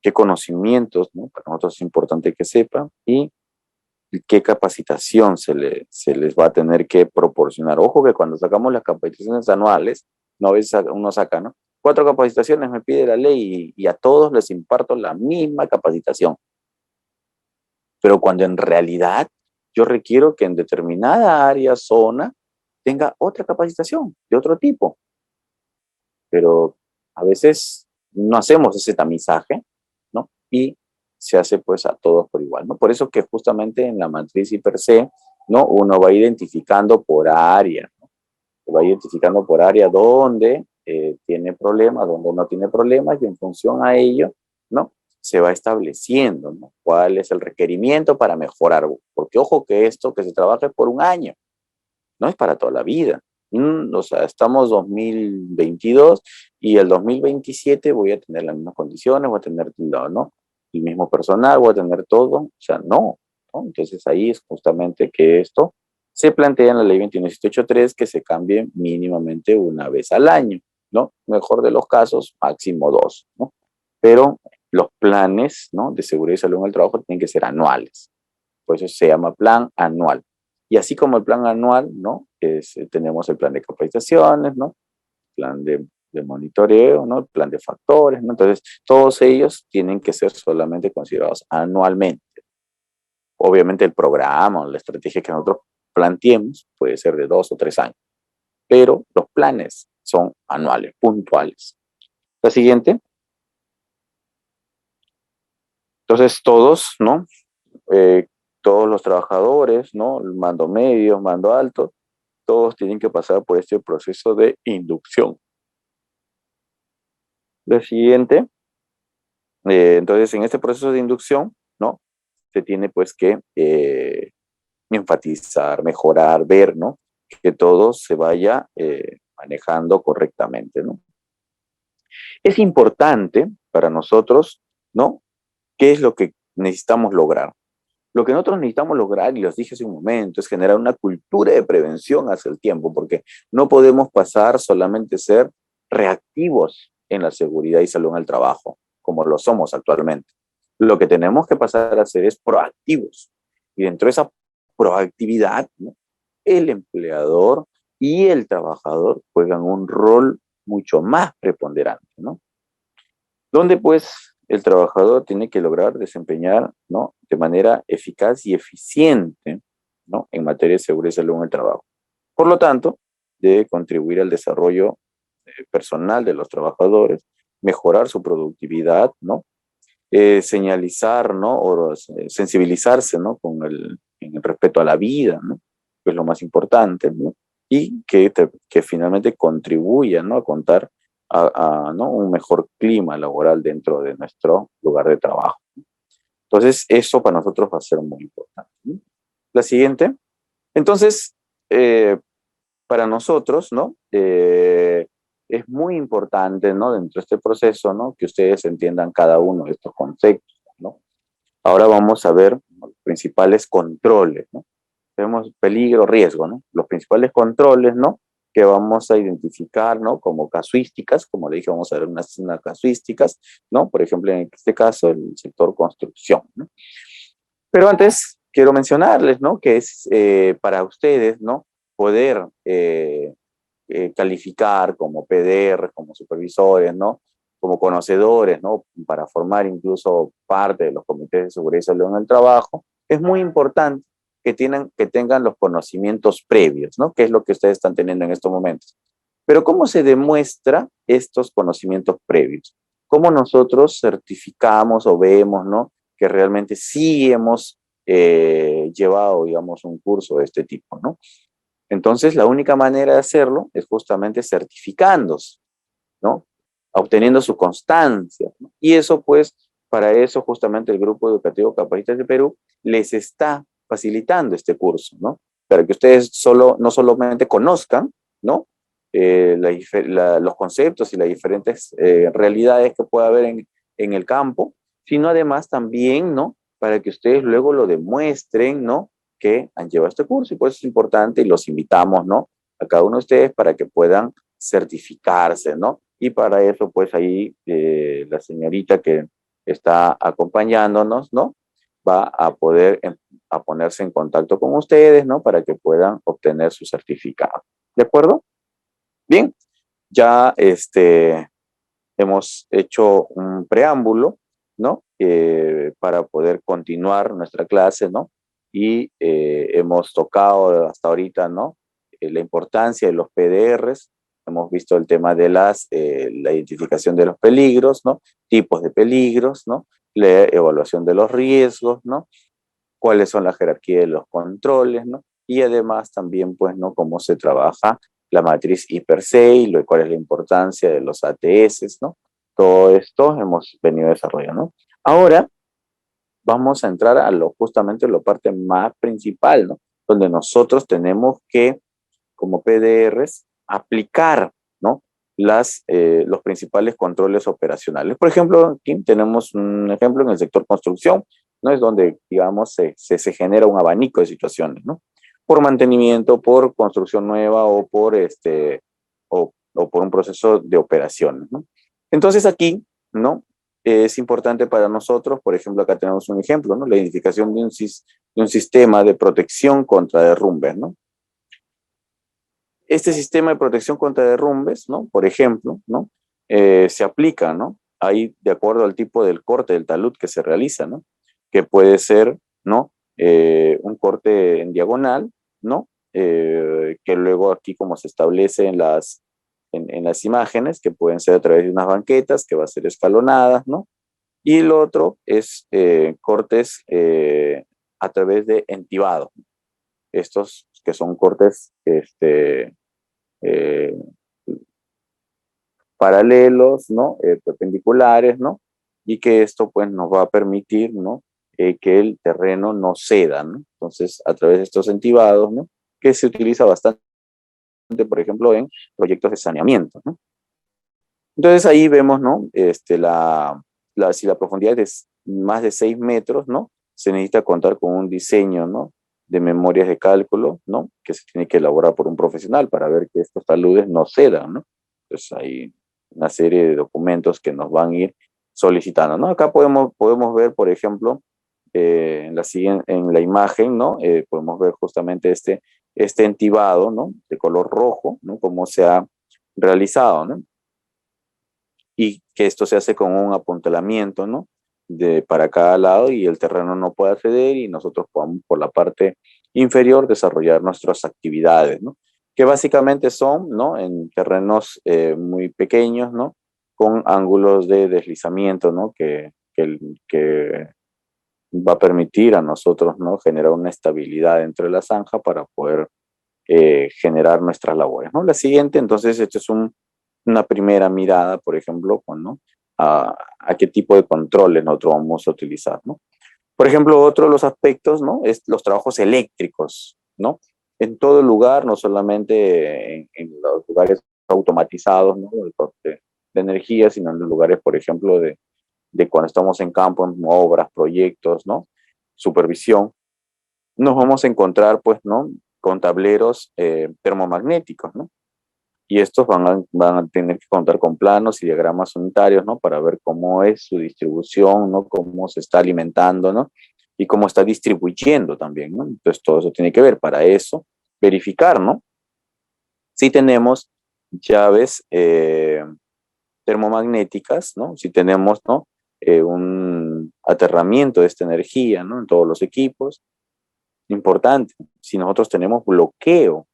qué conocimientos, ¿no?, para nosotros es importante que sepa y qué capacitación se les va a tener que proporcionar. Ojo que cuando sacamos las capacitaciones anuales, no a veces uno saca, ¿no?, 4 capacitaciones me pide la ley y a todos les imparto la misma capacitación. Pero cuando en realidad yo requiero que en determinada área, zona, tenga otra capacitación de otro tipo. Pero a veces no hacemos ese tamizaje, ¿no? Y se hace pues a todos por igual, ¿no? Por eso que justamente en la matriz y per se, ¿no? Uno va identificando por área, ¿no? Va identificando por área dónde tiene problemas, dónde no tiene problemas, y en función a ello, ¿no? Se va estableciendo, ¿no? Cuál es el requerimiento para mejorar, porque ojo que esto que se trabaja es por un año, no es para toda la vida. O sea, estamos 2022 y el 2027 voy a tener las mismas condiciones, voy a tener, ¿no? El mismo personal, voy a tener todo. O sea, no, ¿no? Entonces ahí es justamente que esto se plantea en la ley 21783 que se cambie mínimamente una vez al año, ¿no? Mejor de los casos, máximo dos, ¿no? Pero los planes, ¿no? De seguridad y salud en el trabajo tienen que ser anuales. Por eso se llama plan anual. Y así como el plan anual, ¿no? Tenemos el plan de capacitaciones, ¿no? Plan de monitoreo, ¿no? El plan de factores, ¿no? Entonces, todos ellos tienen que ser solamente considerados anualmente. Obviamente el programa o la estrategia que nosotros planteemos puede ser de 2 o 3 años, pero los planes son anuales, puntuales. La siguiente. Entonces, todos, ¿no? Todos los trabajadores, ¿no? El mando medio, mando alto, todos tienen que pasar por este proceso de inducción. Lo siguiente, entonces en este proceso de inducción, ¿no? Se tiene pues que enfatizar, mejorar, ver, ¿no? Que todo se vaya manejando correctamente, ¿no? Es importante para nosotros, ¿no? ¿Qué es lo que necesitamos lograr? Lo que nosotros necesitamos lograr, y los dije hace un momento, es generar una cultura de prevención hacia el tiempo, porque no podemos pasar solamente a ser reactivos en la seguridad y salud en el trabajo, como lo somos actualmente. Lo que tenemos que pasar a hacer es proactivos. Y dentro de esa proactividad, ¿no? El empleador y el trabajador juegan un rol mucho más preponderante, ¿no? Donde pues el trabajador tiene que lograr desempeñar, ¿no? De manera eficaz y eficiente, ¿no? En materia de seguridad y salud en el trabajo. Por lo tanto, debe contribuir al desarrollo personal de los trabajadores, mejorar su productividad, ¿no? Señalizar, ¿no? O sensibilizarse, ¿no? En el respeto a la vida, ¿no? Que es lo más importante, ¿no? Y que finalmente contribuya, ¿no? A contar ¿no? Un mejor clima laboral dentro de nuestro lugar de trabajo. Entonces, eso para nosotros va a ser muy importante, ¿no? La siguiente. Entonces, para nosotros, ¿no? Es muy importante, ¿no? Dentro de este proceso, ¿no? Que ustedes entiendan cada uno de estos conceptos, ¿no? Ahora vamos a ver, ¿no? Los principales controles, ¿no? Tenemos peligro, riesgo, ¿no? Los principales controles, ¿no? Que vamos a identificar, ¿no? Como casuísticas, como le dije, vamos a ver unas casuísticas, ¿no? Por ejemplo, en este caso, el sector construcción, ¿no? Pero antes quiero mencionarles, ¿no? Que es para ustedes, ¿no? Poder calificar como PDR, como supervisores, ¿no? Como conocedores, ¿no? Para formar incluso parte de los comités de seguridad y salud en el trabajo, es muy importante que tengan los conocimientos previos, ¿no? Que es lo que ustedes están teniendo en estos momentos. Pero ¿cómo se demuestra estos conocimientos previos? ¿Cómo nosotros certificamos o vemos, ¿no? Que realmente sí hemos llevado, digamos, un curso de este tipo, ¿no? Entonces, la única manera de hacerlo es justamente certificándose, ¿no? Obteniendo su constancia, ¿no? Y eso, pues, para eso justamente el Grupo Educativo Capacitas de Perú les está facilitando este curso, ¿no? Para que ustedes no solamente conozcan, ¿no? Los conceptos y las diferentes realidades que puede haber en el campo, sino además también, ¿no? Para que ustedes luego lo demuestren, ¿no? Que han llevado este curso, y por eso es importante y los invitamos, ¿no? A cada uno de ustedes para que puedan certificarse, ¿no? Y para eso, pues ahí la señorita que está acompañándonos, ¿no? Va a poder a ponerse en contacto con ustedes, ¿no? Para que puedan obtener su certificado. ¿De acuerdo? Bien, ya hemos hecho un preámbulo, ¿no? Para poder continuar nuestra clase, ¿no? Y hemos tocado hasta ahorita, ¿no? La importancia de los PDRs, hemos visto el tema de la identificación de los peligros, ¿no? Tipos de peligros, ¿no? la evaluación de los riesgos, ¿no? Cuáles son la jerarquía de los controles, ¿no? Y además también, pues, ¿no? Cómo se trabaja la matriz I/6, cuál es la importancia de los ATS, ¿no? Todo esto hemos venido desarrollando, ¿no? Ahora vamos a entrar a justamente la parte más principal, ¿no? Donde nosotros tenemos que, como PDRs, aplicar, ¿no? Los principales controles operacionales. Por ejemplo, aquí tenemos un ejemplo en el sector construcción, ¿no? Es donde, digamos, se genera un abanico de situaciones, ¿no? Por mantenimiento, por construcción nueva o o por un proceso de operaciones, ¿no? Entonces aquí, ¿no? Es importante para nosotros, por ejemplo, acá tenemos un ejemplo, ¿no? La identificación de un sistema de protección contra derrumbes, ¿no? Este sistema de protección contra derrumbes, ¿no? Por ejemplo, ¿no? Se aplica, ¿no? Ahí de acuerdo al tipo del corte del talud que se realiza, ¿no? Que puede ser, ¿no? Un corte en diagonal, ¿no? Que luego aquí como se establece en las imágenes, que pueden ser a través de unas banquetas, que va a ser escalonadas, ¿no? Y el otro es cortes a través de entibado. Estos que son cortes eh, paralelos, ¿no? Perpendiculares, ¿no? Y que esto pues nos va a permitir, ¿no? Que el terreno no ceda, ¿no? Entonces, a través de estos entibados, ¿no? Que se utiliza bastante, por ejemplo, en proyectos de saneamiento, ¿no? Entonces ahí vemos, ¿no? Si la profundidad es más de 6 metros, ¿no? Se necesita contar con un diseño, ¿no? De memorias de cálculo, ¿no? Que se tiene que elaborar por un profesional para ver que estos taludes no cedan, ¿no? Entonces hay una serie de documentos que nos van a ir solicitando, ¿no? Acá podemos ver, por ejemplo, en la imagen, ¿no? Podemos ver justamente este entibado, ¿no? De color rojo, ¿no? Cómo se ha realizado, ¿no? Y que esto se hace con un apuntalamiento, ¿no? Para cada lado y el terreno no puede acceder y nosotros podamos por la parte inferior desarrollar nuestras actividades, ¿no? Que básicamente son, ¿no? En terrenos muy pequeños, ¿no? Con ángulos de deslizamiento, ¿no? Que va a permitir a nosotros, ¿no? Generar una estabilidad entre la zanja para poder generar nuestras labores, ¿no? La siguiente, entonces, esto es una primera mirada, por ejemplo, ¿no? A qué tipo de controles nosotros vamos a utilizar, ¿no? Por ejemplo, otro de los aspectos, ¿no? Es los trabajos eléctricos, ¿no? En todo lugar, no solamente en los lugares automatizados, ¿no? De energía, sino en los lugares, por ejemplo, de cuando estamos en campo, en obras, proyectos, ¿no? Supervisión, nos vamos a encontrar, pues, ¿no? Con tableros termomagnéticos, ¿no? Y estos van a tener que contar con planos y diagramas unitarios, ¿no? Para ver cómo es su distribución, ¿no? Cómo se está alimentando, ¿no? Y cómo está distribuyendo también, ¿no? Entonces, todo eso tiene que ver. Para eso, verificar, ¿no? Si tenemos llaves termomagnéticas, ¿no? Si tenemos, ¿no? Un aterramiento de esta energía, ¿no? En todos los equipos. Importante, si nosotros tenemos bloqueo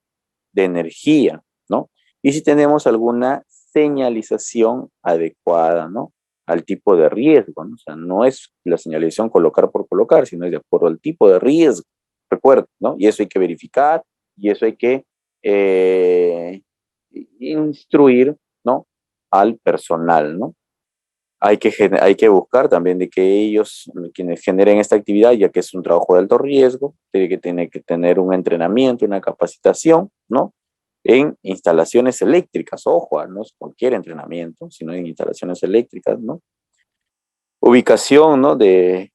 de energía, ¿no? Y si tenemos alguna señalización adecuada, ¿no? Al tipo de riesgo, ¿no? O sea, no es la señalización colocar por colocar, sino es de acuerdo al tipo de riesgo, recuerda, ¿no? Y eso hay que verificar, y eso hay que instruir, ¿no? Al personal, ¿no? Hay que buscar también de que ellos, quienes generen esta actividad, ya que es un trabajo de alto riesgo, tiene que tener un entrenamiento, una capacitación, ¿no? En instalaciones eléctricas, ojo, no es cualquier entrenamiento, sino en instalaciones eléctricas, ¿no? Ubicación, ¿no? De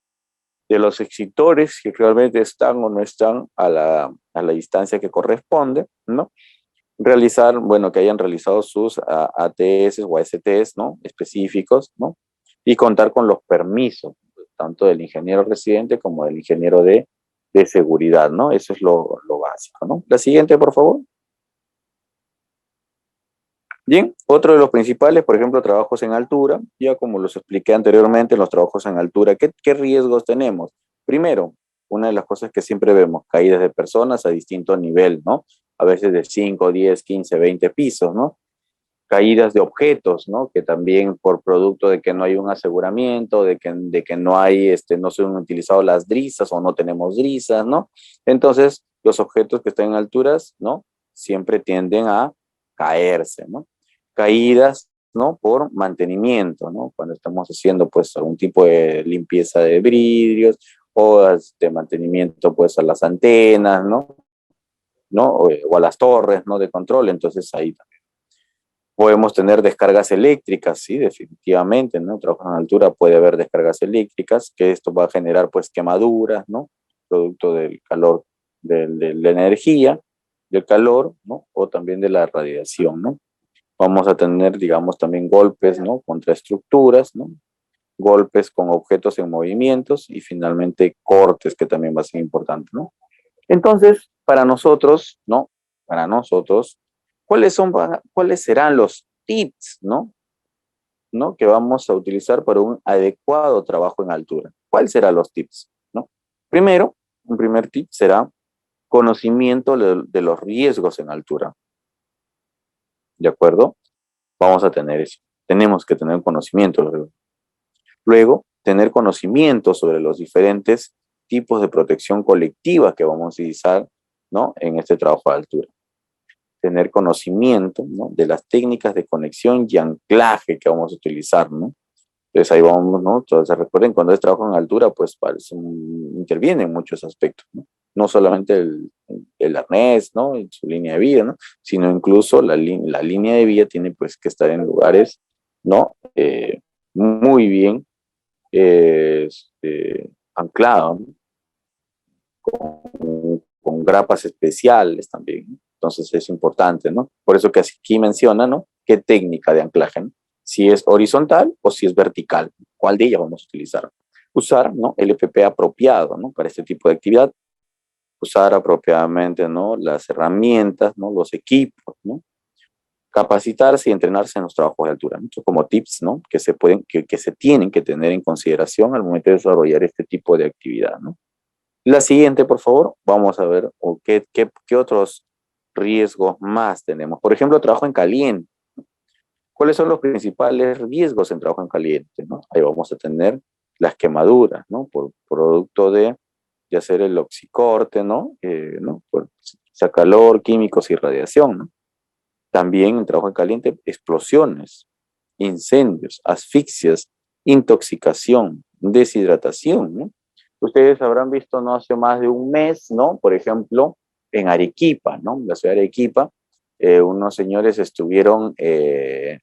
los exitores que realmente están o no están a la distancia que corresponde, ¿no? Realizar, bueno, que hayan realizado sus ATS o ASTs, ¿no? Específicos, ¿no? Y contar con los permisos, tanto del ingeniero residente como del ingeniero de seguridad, ¿no? Eso es lo básico, ¿no? La siguiente, por favor. Bien, otro de los principales, por ejemplo, trabajos en altura, ya como los expliqué anteriormente, los trabajos en altura, ¿qué riesgos tenemos? Primero, una de las cosas que siempre vemos, caídas de personas a distinto nivel, ¿no? A veces de 5, 10, 15, 20 pisos, ¿no? caídas de objetos, ¿no? Que también por producto de que no hay un aseguramiento, de que no hay, no se han utilizado las drisas o no tenemos drisas, ¿no? Entonces, los objetos que están en alturas, ¿no? Siempre tienden a caerse, ¿no? Caídas, ¿no? Por mantenimiento, ¿no? Cuando estamos haciendo, pues, algún tipo de limpieza de vidrios o de mantenimiento, pues, a las antenas, ¿no? ¿No? O a las torres, ¿no? De control, entonces ahí podemos tener descargas eléctricas, sí, definitivamente, ¿no? Trabajo en altura puede haber descargas eléctricas, que esto va a generar pues quemaduras, ¿no? Producto del calor, de la energía, del calor, ¿no? O también de la radiación, ¿no? Vamos a tener, digamos, también golpes, ¿no? Contra estructuras, ¿no? Golpes con objetos en movimientos y finalmente cortes, que también va a ser importante, ¿no? Entonces, para nosotros, ¿no? Para nosotros, ¿cuáles serán los tips, ¿no? ¿No? Que vamos a utilizar para un adecuado trabajo en altura? ¿Cuáles serán los tips, ¿no? Primero, un primer tip será conocimiento de los riesgos en altura, ¿de acuerdo? Vamos a tener eso. Tenemos que tener conocimiento. Luego, tener conocimiento sobre los diferentes tipos de protección colectiva que vamos a utilizar, ¿no? En este trabajo de altura. Tener conocimiento, ¿no? De las técnicas de conexión y anclaje que vamos a utilizar, ¿no? Entonces ahí vamos, ¿no? Entonces recuerden, cuando es trabajo en altura, pues intervienen muchos aspectos, ¿no? No solamente el arnés, ¿no? Y su línea de vida, ¿no? Sino incluso la línea de vida tiene pues que estar en lugares, ¿no? Muy bien anclado, ¿no? Con grapas especiales también, ¿no? Entonces es importante, ¿no? Por eso que aquí menciona, ¿no? ¿Qué técnica de anclaje, ¿no? Si es horizontal o si es vertical, ¿cuál de ellas vamos a utilizar? Usar, ¿no? El FP apropiado, ¿no? Para este tipo de actividad, usar apropiadamente, ¿no? Las herramientas, ¿no? Los equipos, ¿no? Capacitarse y entrenarse en los trabajos de altura, ¿no? Como tips, ¿no? Que se tienen que tener en consideración al momento de desarrollar este tipo de actividad, ¿no? La siguiente, por favor, vamos a ver qué otros riesgos más tenemos. Por ejemplo, trabajo en caliente. ¿Cuáles son los principales riesgos en trabajo en caliente, ¿no? Ahí vamos a tener las quemaduras, ¿no? Por producto de hacer el oxicorte, ¿no? ¿No? Por calor, químicos y radiación, ¿no? También en trabajo en caliente, explosiones, incendios, asfixias, intoxicación, deshidratación, ¿no? Ustedes habrán visto no hace más de un mes, ¿no? Por ejemplo, en Arequipa, ¿no? La ciudad de Arequipa, unos señores estuvieron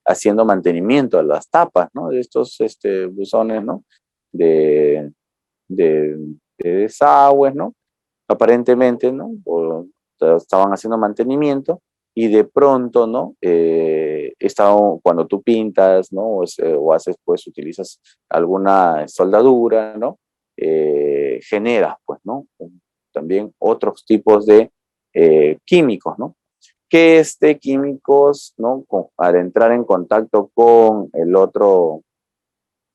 haciendo mantenimiento a las tapas, ¿no? De estos buzones, ¿no? De, de, de desagües, ¿no? Aparentemente, ¿no? Estaban haciendo mantenimiento y de pronto, ¿no? Cuando tú pintas, ¿no? O haces, pues, utilizas alguna soldadura, ¿no? Generas, pues, ¿no? También otros tipos de químicos, ¿no? Que químicos, ¿no? Al entrar en contacto con el otro,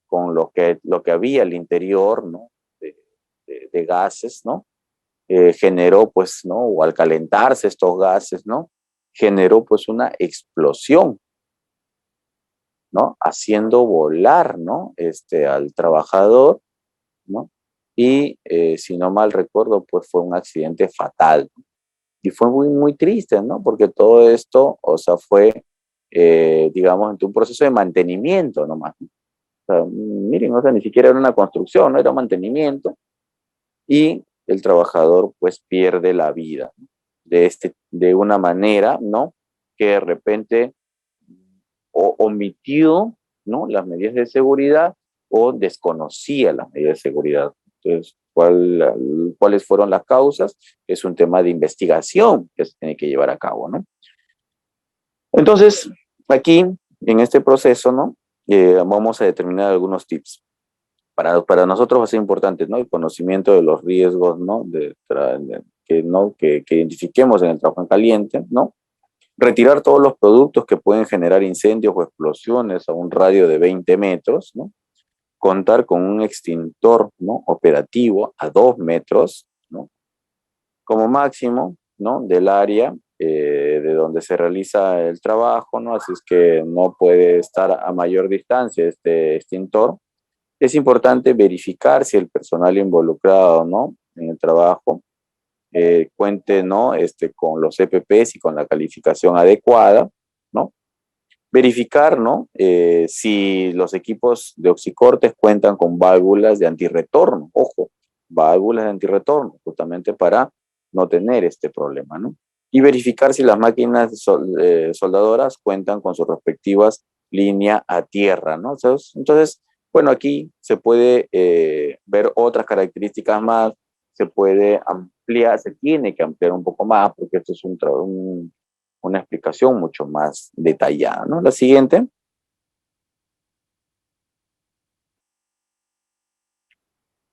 con lo que había al interior, ¿no? De gases, ¿no? Generó, pues, ¿no? O al calentarse estos gases, ¿no? Generó, pues, una explosión, ¿no? Haciendo volar, ¿no? Al trabajador, ¿no? Y, si no mal recuerdo, pues, fue un accidente fatal. Y fue muy, muy triste, ¿no? Porque todo esto, o sea, fue, digamos, un proceso de mantenimiento nomás, ¿no? O sea, miren, o sea, ni siquiera era una construcción, no era mantenimiento. Y el trabajador pues pierde la vida, ¿no? De una manera, ¿no? Que de repente omitió, ¿no? Las medidas de seguridad o desconocía las medidas de seguridad. Entonces, ¿cuáles fueron las causas? Es un tema de investigación que se tiene que llevar a cabo, ¿no? Entonces, aquí, en este proceso, ¿no? Vamos a determinar algunos tips. Para nosotros va a ser importante, ¿no? El conocimiento de los riesgos, ¿no? ¿No? Que identifiquemos en el trabajo en caliente, ¿no? Retirar todos los productos que pueden generar incendios o explosiones a un radio de 20 metros, ¿no? Contar con un extintor, ¿no? Operativo a 2 metros, ¿no? Como máximo, ¿no? Del área de donde se realiza el trabajo, ¿no? Así es que no puede estar a mayor distancia este extintor. Es importante verificar si el personal involucrado, ¿no?, en el trabajo cuente, ¿no?, con los EPPs y con la calificación adecuada, ¿no? Verificar, ¿no?, si los equipos de oxicortes cuentan con válvulas de antirretorno. Ojo, válvulas de antirretorno, justamente para no tener este problema, ¿no? Y verificar si las máquinas soldadoras cuentan con sus respectivas línea a tierra, ¿no? Entonces, bueno, aquí se puede ver otras características más, se puede ampliar, se tiene que ampliar un poco más, porque esto es una explicación mucho más detallada, ¿no? La siguiente.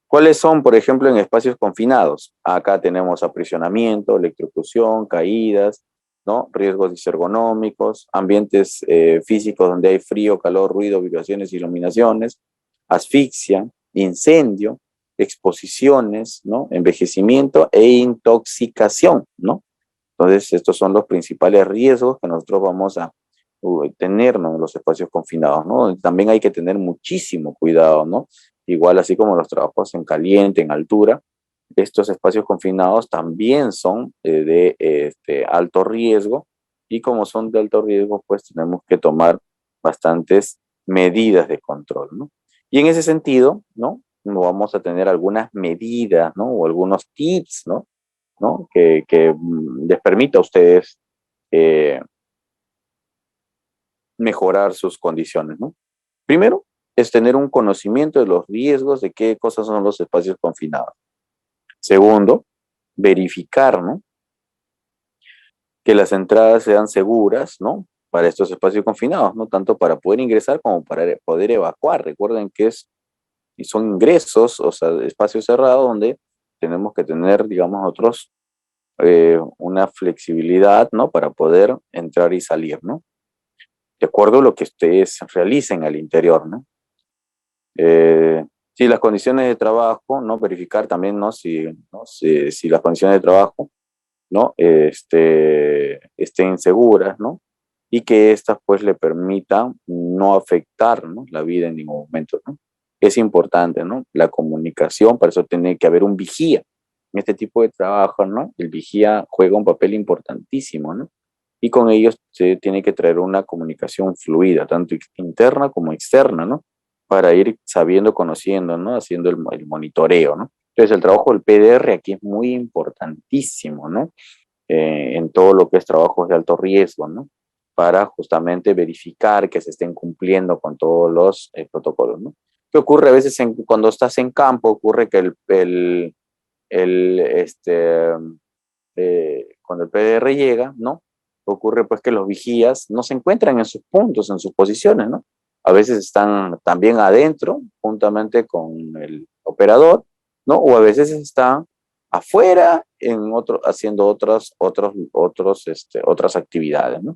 ¿Cuáles son, por ejemplo, en espacios confinados? Acá tenemos aprisionamiento, electrocución, caídas, ¿no? Riesgos disergonómicos, ambientes físicos donde hay frío, calor, ruido, vibraciones, iluminaciones, asfixia, incendio, exposiciones, ¿no? Envejecimiento e intoxicación, ¿no? Entonces, estos son los principales riesgos que nosotros vamos a tener, ¿no?, en los espacios confinados, ¿no? También hay que tener muchísimo cuidado, ¿no? Igual así como los trabajos en caliente, en altura, estos espacios confinados también son de alto riesgo, y como son de alto riesgo, pues tenemos que tomar bastantes medidas de control, ¿no? Y en ese sentido, ¿no?, vamos a tener algunas medidas, ¿no?, o algunos tips, ¿no?, que les permita a ustedes eh, mejorar sus condiciones, ¿no? Primero, es tener un conocimiento de los riesgos de qué cosas son los espacios confinados. Segundo, verificar, ¿no?, que las entradas sean seguras, ¿no?, para estos espacios confinados, ¿no?, tanto para poder ingresar como para poder evacuar. Recuerden que son ingresos, o sea, espacios cerrados donde tenemos que tener, digamos, una flexibilidad, ¿no?, para poder entrar y salir, ¿no?, de acuerdo a lo que ustedes realicen al interior, ¿no? Si las condiciones de trabajo, ¿no? Verificar también, ¿no?, si las condiciones de trabajo, ¿no?, estén seguras, ¿no? Y que éstas, pues, le permitan no afectar, ¿no?, la vida en ningún momento, ¿no? Es importante, ¿no?, la comunicación, para eso tiene que haber un vigía. En este tipo de trabajo, ¿no?, el vigía juega un papel importantísimo, ¿no? Y con ellos se tiene que traer una comunicación fluida, tanto interna como externa, ¿no?, para ir sabiendo, conociendo, ¿no?, haciendo el monitoreo, ¿no? Entonces, el trabajo del PDR aquí es muy importantísimo, ¿no?, en todo lo que es trabajos de alto riesgo, ¿no?, para justamente verificar que se estén cumpliendo con todos los protocolos, ¿no? ¿Qué ocurre a veces cuando estás en campo? Ocurre que el, este, cuando el PDR llega, ¿no?, ocurre pues que los vigías no se encuentran en sus puntos, en sus posiciones, ¿no? A veces están también adentro, juntamente con el operador, ¿no? O a veces están afuera haciendo otras actividades, ¿no?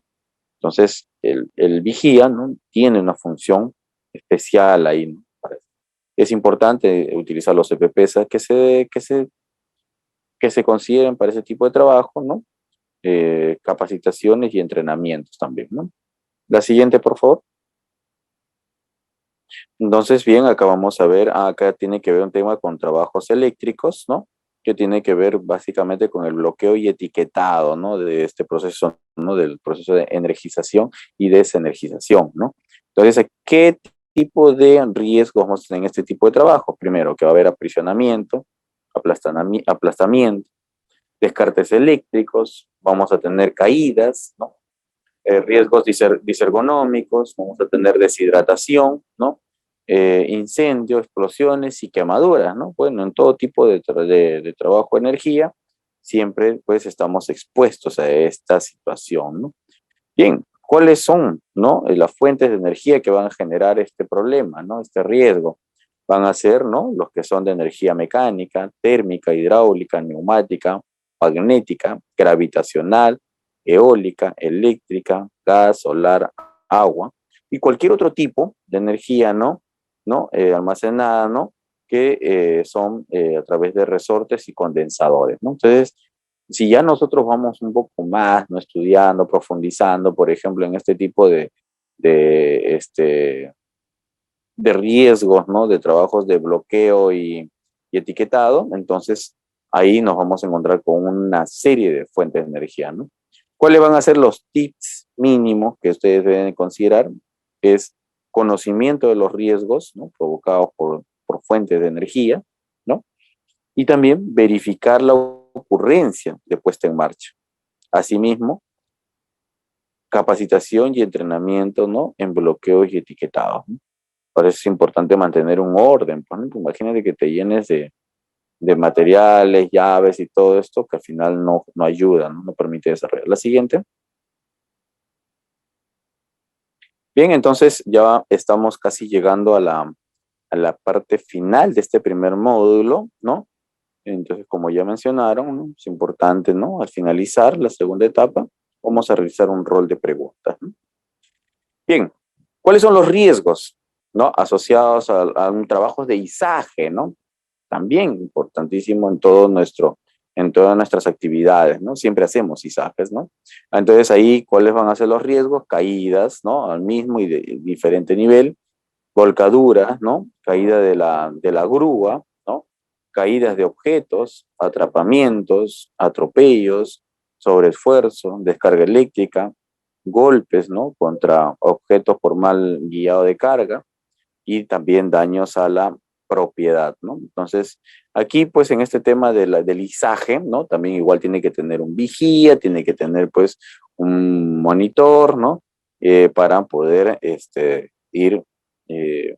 Entonces, el vigía, ¿no?, tiene una función especial ahí, ¿no? Es importante utilizar los EPPs que se consideren para ese tipo de trabajo, ¿no? Capacitaciones y entrenamientos también, ¿no? La siguiente, por favor. Entonces, bien, acá vamos a ver, acá tiene que ver un tema con trabajos eléctricos, ¿no?, que tiene que ver básicamente con el bloqueo y etiquetado, ¿no?, de este proceso, ¿no?, del proceso de energización y desenergización, ¿no? Entonces, ¿qué tipo de riesgos vamos a tener en este tipo de trabajo? Primero, que va a haber aprisionamiento, aplastamiento, descartes eléctricos, vamos a tener caídas, ¿no?, riesgos disergonómicos, vamos a tener deshidratación, ¿no?, incendio, explosiones y quemaduras, ¿no? Bueno, en todo tipo de trabajo de energía, siempre pues estamos expuestos a esta situación, ¿no? Bien, ¿cuáles son, no, las fuentes de energía que van a generar este problema, ¿no?, este riesgo? Van a ser, ¿no?, los que son de energía mecánica, térmica, hidráulica, neumática, magnética, gravitacional, eólica, eléctrica, gas, solar, agua, y cualquier otro tipo de energía, ¿no? Almacenada, ¿no?, que son a través de resortes y condensadores, ¿no? Entonces, Si ya nosotros vamos un poco más, ¿no? Estudiando, profundizando, por ejemplo, en este tipo de, este, de riesgos, ¿no? De trabajos de bloqueo y etiquetado, entonces ahí nos vamos a encontrar con una serie de fuentes de energía, ¿no? ¿Cuáles van a ser los tips mínimos que ustedes deben considerar? Es conocimiento de los riesgos, ¿no? Provocados por fuentes de energía, ¿no? Y también verificar la ocurrencia de puesta en marcha. Asimismo, capacitación y entrenamiento, ¿no? En bloqueos y etiquetados, ¿no? Por eso es importante mantener un orden, pues, ¿no? Imagínate que te llenes de materiales, llaves y todo esto que al final no ayuda, ¿no? No permite desarrollar. La siguiente. Bien, entonces ya estamos casi llegando a la parte final de este primer módulo, ¿no? Entonces, como ya mencionaron, ¿no? Es importante, ¿no? Al finalizar la segunda etapa, vamos a realizar un rol de preguntas, ¿no? Bien, ¿cuáles son los riesgos, ¿no? Asociados a un trabajo de izaje, ¿no? También importantísimo en todas nuestras actividades, ¿no? Siempre hacemos izajes, ¿no? Entonces ahí, ¿cuáles van a ser los riesgos? Caídas, ¿no? Al mismo y de diferente nivel, volcaduras, ¿no? Caída de la grúa, ¿no? Caídas de objetos, atrapamientos, atropellos, sobreesfuerzo, descarga eléctrica, golpes, ¿no? Contra objetos por mal guiado de carga y también daños a la propiedad, ¿no? Entonces, aquí, pues, en este tema del izaje, ¿no? También igual tiene que tener un vigía, tiene que tener, pues, un monitor, ¿no? Para poder ir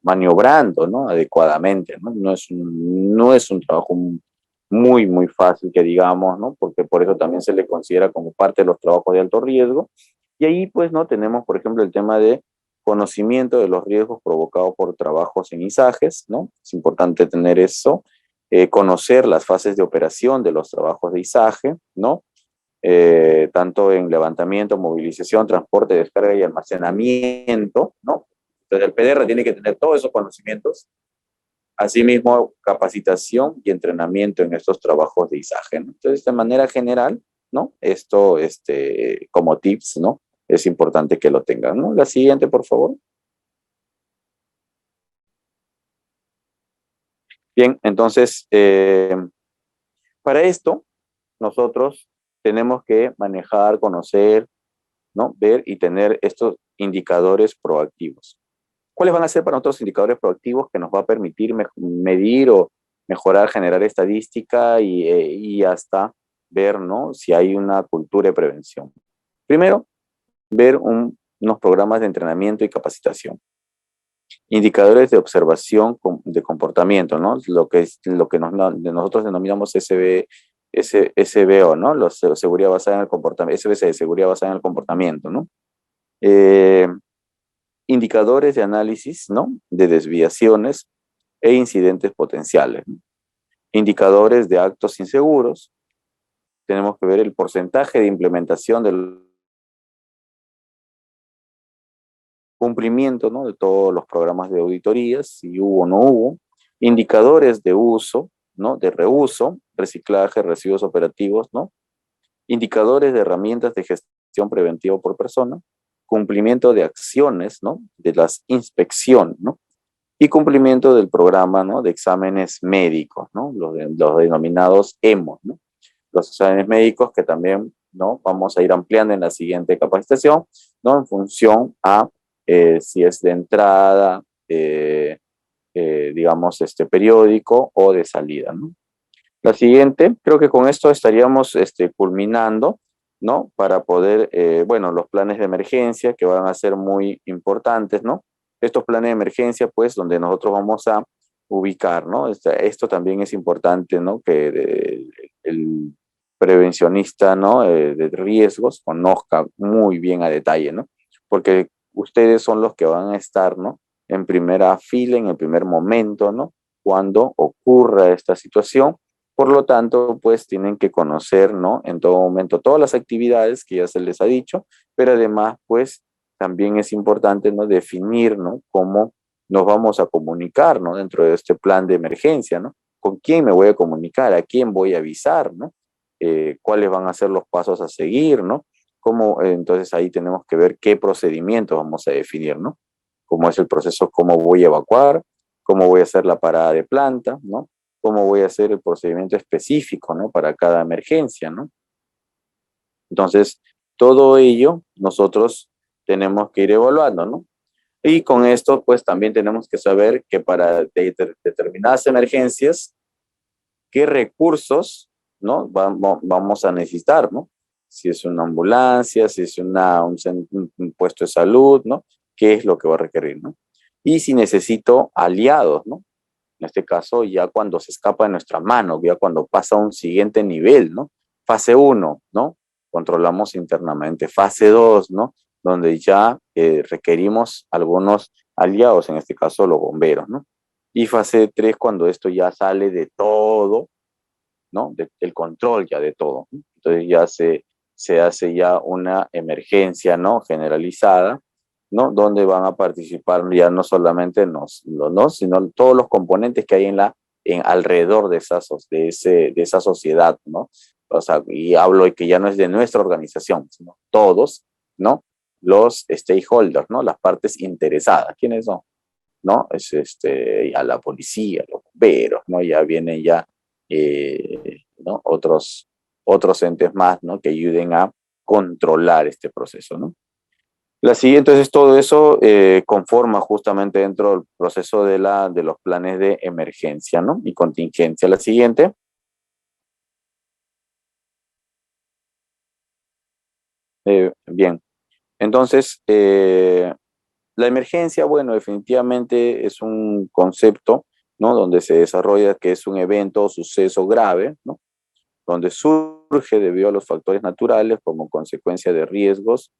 maniobrando, ¿no? Adecuadamente, ¿no? No es un trabajo muy, muy fácil que digamos, ¿no? Porque por eso también se le considera como parte de los trabajos de alto riesgo. Y ahí, pues, ¿no? Tenemos, por ejemplo, el tema de conocimiento de los riesgos provocados por trabajos en izajes, ¿no? Es importante tener eso, conocer las fases de operación de los trabajos de izaje, ¿no? Tanto en levantamiento, movilización, transporte, descarga y almacenamiento, ¿no? Entonces el PDR tiene que tener todos esos conocimientos, asimismo capacitación y entrenamiento en estos trabajos de izaje, ¿no? Entonces, de manera general, ¿no? Esto, como tips, ¿no? Es importante que lo tengan, ¿no? La siguiente, por favor. Bien, entonces, para esto, nosotros tenemos que manejar, conocer, ¿no? Ver y tener estos indicadores proactivos. ¿Cuáles van a ser para nosotros indicadores proactivos que nos va a permitir medir o mejorar, generar estadística y hasta ver, ¿no? Si hay una cultura de prevención? Primero, ver unos programas de entrenamiento y capacitación. Indicadores de observación de comportamiento, ¿no? Nosotros denominamos SBO, ¿no? Seguridad basada en el comportamiento, SBC, seguridad basada en el comportamiento, ¿no? Eh, Indicadores de análisis, ¿no? De desviaciones e incidentes potenciales, ¿no? Indicadores de actos inseguros. Tenemos que ver el porcentaje de implementación del cumplimiento, ¿no? De todos los programas de auditorías, si hubo o no hubo. Indicadores de uso, ¿no? De reuso, reciclaje, residuos operativos, ¿no? Indicadores de herramientas de gestión preventiva por persona, cumplimiento de acciones, ¿no? De las inspecciones, ¿no? Y cumplimiento del programa, ¿no? De exámenes médicos, ¿no? Los denominados EMOS, ¿no? Los exámenes médicos que también, ¿no? Vamos a ir ampliando en la siguiente capacitación, ¿no? En función a si es de entrada, digamos, periódico o de salida, ¿no? La siguiente, creo que con esto estaríamos culminando, ¿no? Para poder, bueno, los planes de emergencia que van a ser muy importantes, ¿no? Estos planes de emergencia, pues, donde nosotros vamos a ubicar, ¿no? Esto también es importante, ¿no? Que el prevencionista, ¿no? De riesgos conozca muy bien a detalle, ¿no? Porque ustedes son los que van a estar, ¿no? En primera fila, en el primer momento, ¿no? Cuando ocurra esta situación. Por lo tanto, pues tienen que conocer, ¿no? En todo momento todas las actividades que ya se les ha dicho, pero además, pues también es importante, ¿no? Definir, ¿no? Cómo nos vamos a comunicar, ¿no? Dentro de este plan de emergencia, ¿no? ¿Con quién me voy a comunicar? ¿A quién voy a avisar, ¿no? cuáles van a ser los pasos a seguir, ¿no? Entonces ahí tenemos que ver qué procedimiento vamos a definir, ¿no? Cómo es el proceso, cómo voy a evacuar, cómo voy a hacer la parada de planta, ¿no? Cómo voy a hacer el procedimiento específico, ¿no? Para cada emergencia, ¿no? Entonces, todo ello nosotros tenemos que ir evaluando, ¿no? Y con esto, pues también tenemos que saber que para determinadas emergencias, qué recursos, ¿no? Vamos a necesitar, ¿no? Si es una ambulancia, si es un puesto de salud, ¿no? ¿Qué es lo que va a requerir, ¿no? Y si necesito aliados, ¿no? En este caso, ya cuando se escapa de nuestra mano, ya cuando pasa a un siguiente nivel, ¿no? Fase 1, ¿no? Controlamos internamente. Fase 2, ¿no? Donde ya requerimos algunos aliados, en este caso los bomberos, ¿no? Y fase 3, cuando esto ya sale de todo, ¿no? Del control ya de todo, ¿no? Entonces ya se hace ya una emergencia, ¿no? Generalizada, ¿no? Donde van a participar ya no solamente ¿no? Sino todos los componentes que hay alrededor de esa sociedad, ¿no? O sea, y hablo de que ya no es de nuestra organización, sino todos, ¿no? Los stakeholders, ¿no? Las partes interesadas. ¿Quiénes son? ¿No? A la policía, los bomberos, ¿no? Ya vienen ya, ¿no? Otros entes más, ¿no? Que ayuden a controlar este proceso, ¿no? La siguiente, entonces, todo eso conforma justamente dentro del proceso de los planes de emergencia, ¿no? Y contingencia. La siguiente. Bien. Entonces, la emergencia, bueno, definitivamente es un concepto, ¿no? Donde se desarrolla que es un evento o suceso grave, ¿no? Donde surge debido a los factores naturales como consecuencia de riesgos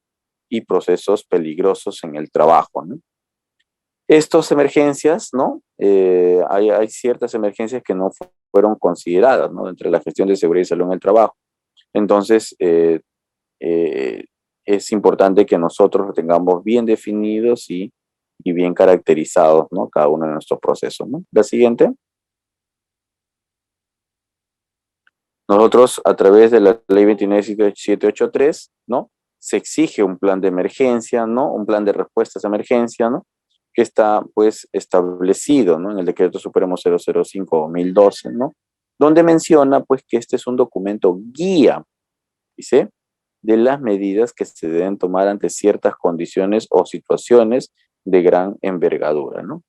y procesos peligrosos en el trabajo, ¿no? Estas emergencias, ¿no? Hay ciertas emergencias que no fueron consideradas, ¿no? Entre la gestión de seguridad y salud en el trabajo. Entonces, eh, es importante que nosotros lo tengamos bien definidos y bien caracterizados, ¿no? Cada uno de nuestros procesos, ¿no? La siguiente. Nosotros, a través de la ley 29783, ¿no? Se exige un plan de emergencia, ¿no? Un plan de respuestas a emergencia, ¿no? Que está, pues, establecido, ¿no? En el Decreto Supremo 005/2012, ¿no? Donde menciona, pues, que este es un documento guía, dice, de las medidas que se deben tomar ante ciertas condiciones o situaciones de gran envergadura, ¿no?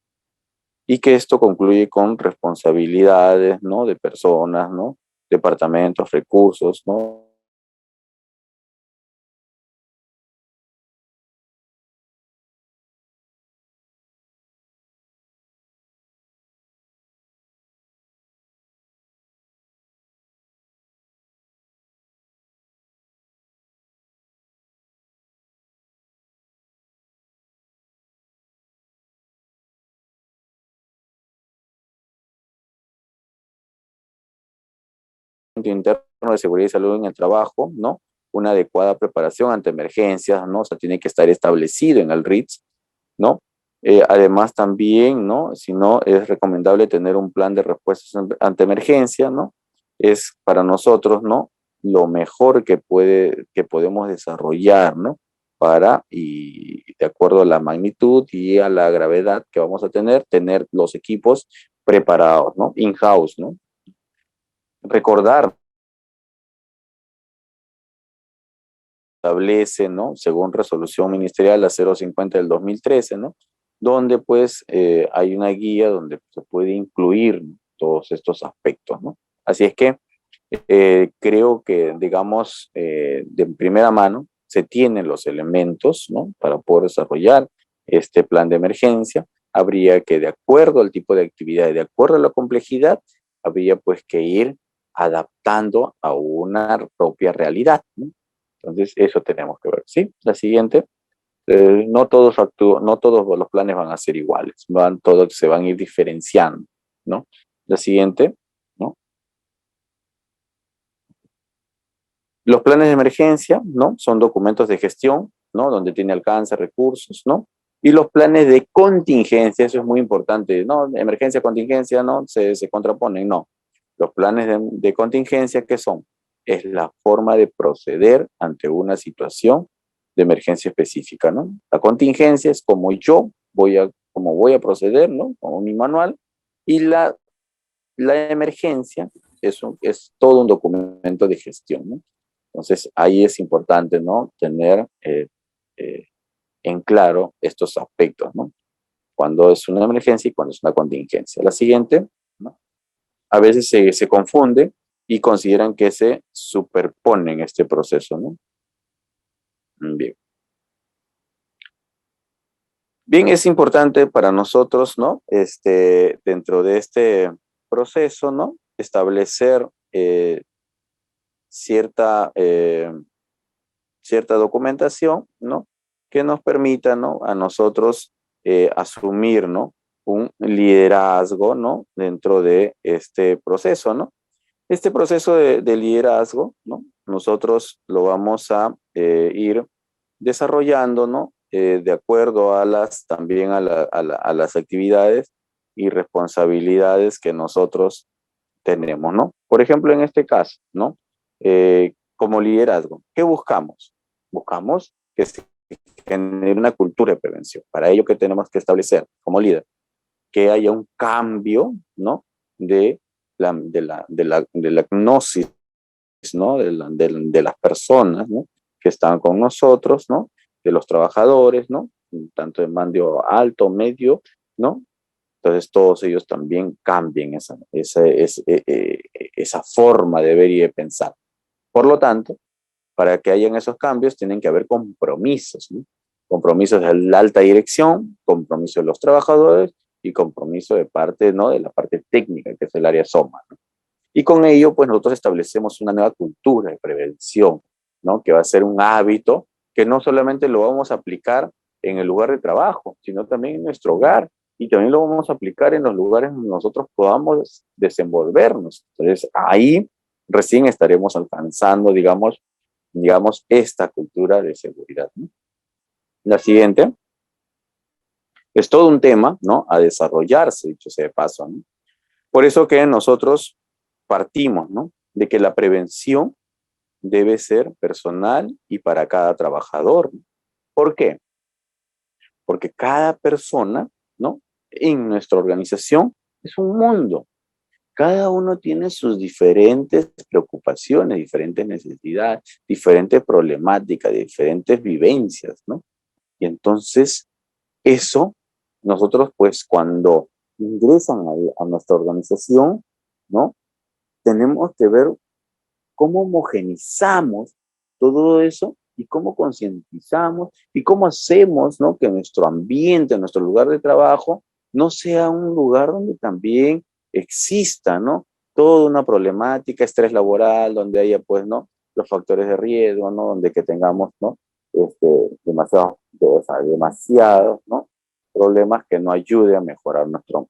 Y que esto concluye con responsabilidades, ¿no? De personas, ¿no? Departamentos, recursos, ¿no? Interno de seguridad y salud en el trabajo, ¿no? Una adecuada preparación ante emergencias, ¿no? O sea, tiene que estar establecido en el RITS, ¿no? Además también, ¿no? Si no, es recomendable tener un plan de respuestas ante emergencia, ¿no? Es para nosotros, ¿no? Lo mejor que podemos desarrollar, ¿no? Y de acuerdo a la magnitud y a la gravedad que vamos a tener los equipos preparados, ¿no? In-house, ¿no? Recordar establece, ¿no? Según resolución ministerial la 050 del 2013, ¿no? Donde pues hay una guía donde se puede incluir todos estos aspectos, ¿no? Así es que creo que, digamos, de primera mano se tienen los elementos, ¿no? Para poder desarrollar este plan de emergencia. Habría que, de acuerdo al tipo de actividad y de acuerdo a la complejidad, habría pues que ir adaptando a una propia realidad, ¿no? Entonces, eso tenemos que ver, ¿sí? La siguiente. No todos los planes van a ser iguales, todos se van a ir diferenciando, ¿no? La siguiente, ¿no? Los planes de emergencia, ¿no? Son documentos de gestión, ¿no? Donde tiene alcance, recursos, ¿no? Y los planes de contingencia, eso es muy importante, ¿no? Emergencia, contingencia, ¿no? Se contraponen, no. Los planes de contingencia, ¿qué son? es la forma de proceder ante una situación de emergencia específica, ¿no? La contingencia es como cómo voy a proceder, ¿no? Como mi manual, y la emergencia es todo un documento de gestión, ¿no? Entonces, ahí es importante, ¿no? Tener eh, en claro estos aspectos, ¿no? Cuando es una emergencia y cuando es una contingencia. La siguiente, ¿no? A veces se confunde y consideran que se superpone en este proceso, ¿no? Bien. Bien, es importante para nosotros, ¿no? Dentro de este proceso, ¿no? Establecer cierta, cierta documentación, ¿no? Que nos permita, ¿no? A nosotros asumir, ¿no? Un liderazgo, ¿no? Dentro de este proceso, ¿no? Este proceso de liderazgo, ¿no? Nosotros lo vamos a ir desarrollando, ¿no? De acuerdo a también a las actividades y responsabilidades que nosotros tenemos, ¿no? Por ejemplo, en este caso, ¿no? Como liderazgo, ¿qué buscamos? Buscamos que se genere una cultura de prevención. Para ello, ¿qué tenemos que establecer como líder? Que haya un cambio, ¿no? De la gnosis, ¿no? De las personas, ¿no? Que están con nosotros, ¿no? De los trabajadores, ¿no? Tanto de mando alto, medio, ¿no? Entonces todos ellos también cambien esa forma de ver y de pensar. Por lo tanto, para que hayan esos cambios tienen que haber compromisos, ¿no? Compromisos de la alta dirección, compromiso de los trabajadores y compromiso de parte, ¿no? De la parte técnica, que es el área SOMA, ¿no? Y con ello, pues nosotros establecemos una nueva cultura de prevención, ¿no? Que va a ser un hábito que no solamente lo vamos a aplicar en el lugar de trabajo, sino también en nuestro hogar y también lo vamos a aplicar en los lugares donde nosotros podamos desenvolvernos. Entonces, ahí recién estaremos alcanzando, digamos, esta cultura de seguridad, ¿no? La siguiente es todo un tema, ¿no? A desarrollarse, dicho sea de paso, ¿no? Por eso que nosotros partimos, ¿no? De que la prevención debe ser personal y para cada trabajador. ¿Por qué? Porque cada persona, ¿no? En nuestra organización es un mundo. Cada uno tiene sus diferentes preocupaciones, diferentes necesidades, diferentes problemáticas, diferentes vivencias, ¿no? Y entonces, eso, nosotros pues cuando ingresan a nuestra organización, ¿no? Tenemos que ver cómo homogenizamos todo eso y cómo concientizamos y cómo hacemos, ¿no? Que nuestro ambiente, nuestro lugar de trabajo, no sea un lugar donde también exista, ¿no? Toda una problemática, estrés laboral, donde haya, pues, ¿no? Los factores de riesgo, ¿no? Donde que tengamos, ¿no? Demasiados, ¿no? Problemas que no ayuden a mejorar nuestro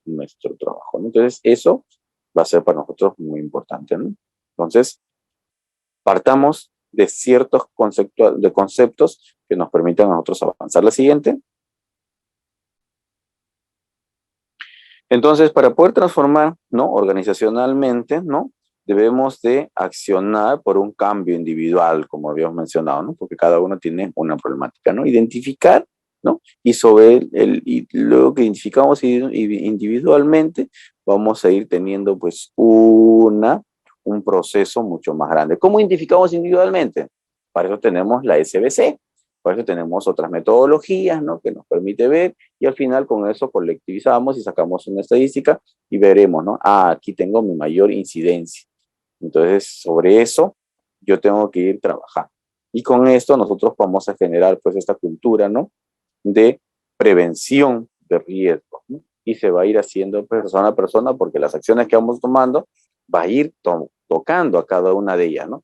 trabajo, ¿no? Entonces, eso va a ser para nosotros muy importante, ¿no? Entonces, partamos de ciertos conceptos que nos permitan a nosotros avanzar. La siguiente. Entonces, para poder transformar, ¿no? Organizacionalmente, ¿no? Debemos de accionar por un cambio individual, como habíamos mencionado, ¿no? Porque cada uno tiene una problemática, ¿no? Identificar, ¿no? Y y luego que identificamos individualmente, vamos a ir teniendo, pues, un proceso mucho más grande. ¿Cómo identificamos individualmente? Para eso tenemos la SBC, para eso tenemos otras metodologías, ¿no? Que nos permite ver y al final con eso colectivizamos y sacamos una estadística y veremos, ¿no? Ah, aquí tengo mi mayor incidencia. Entonces, sobre eso yo tengo que ir trabajando. Y con esto nosotros vamos a generar pues esta cultura, ¿no? De prevención de riesgos, ¿no? Y se va a ir haciendo persona a persona porque las acciones que vamos tomando va a ir tocando a cada una de ellas, ¿no?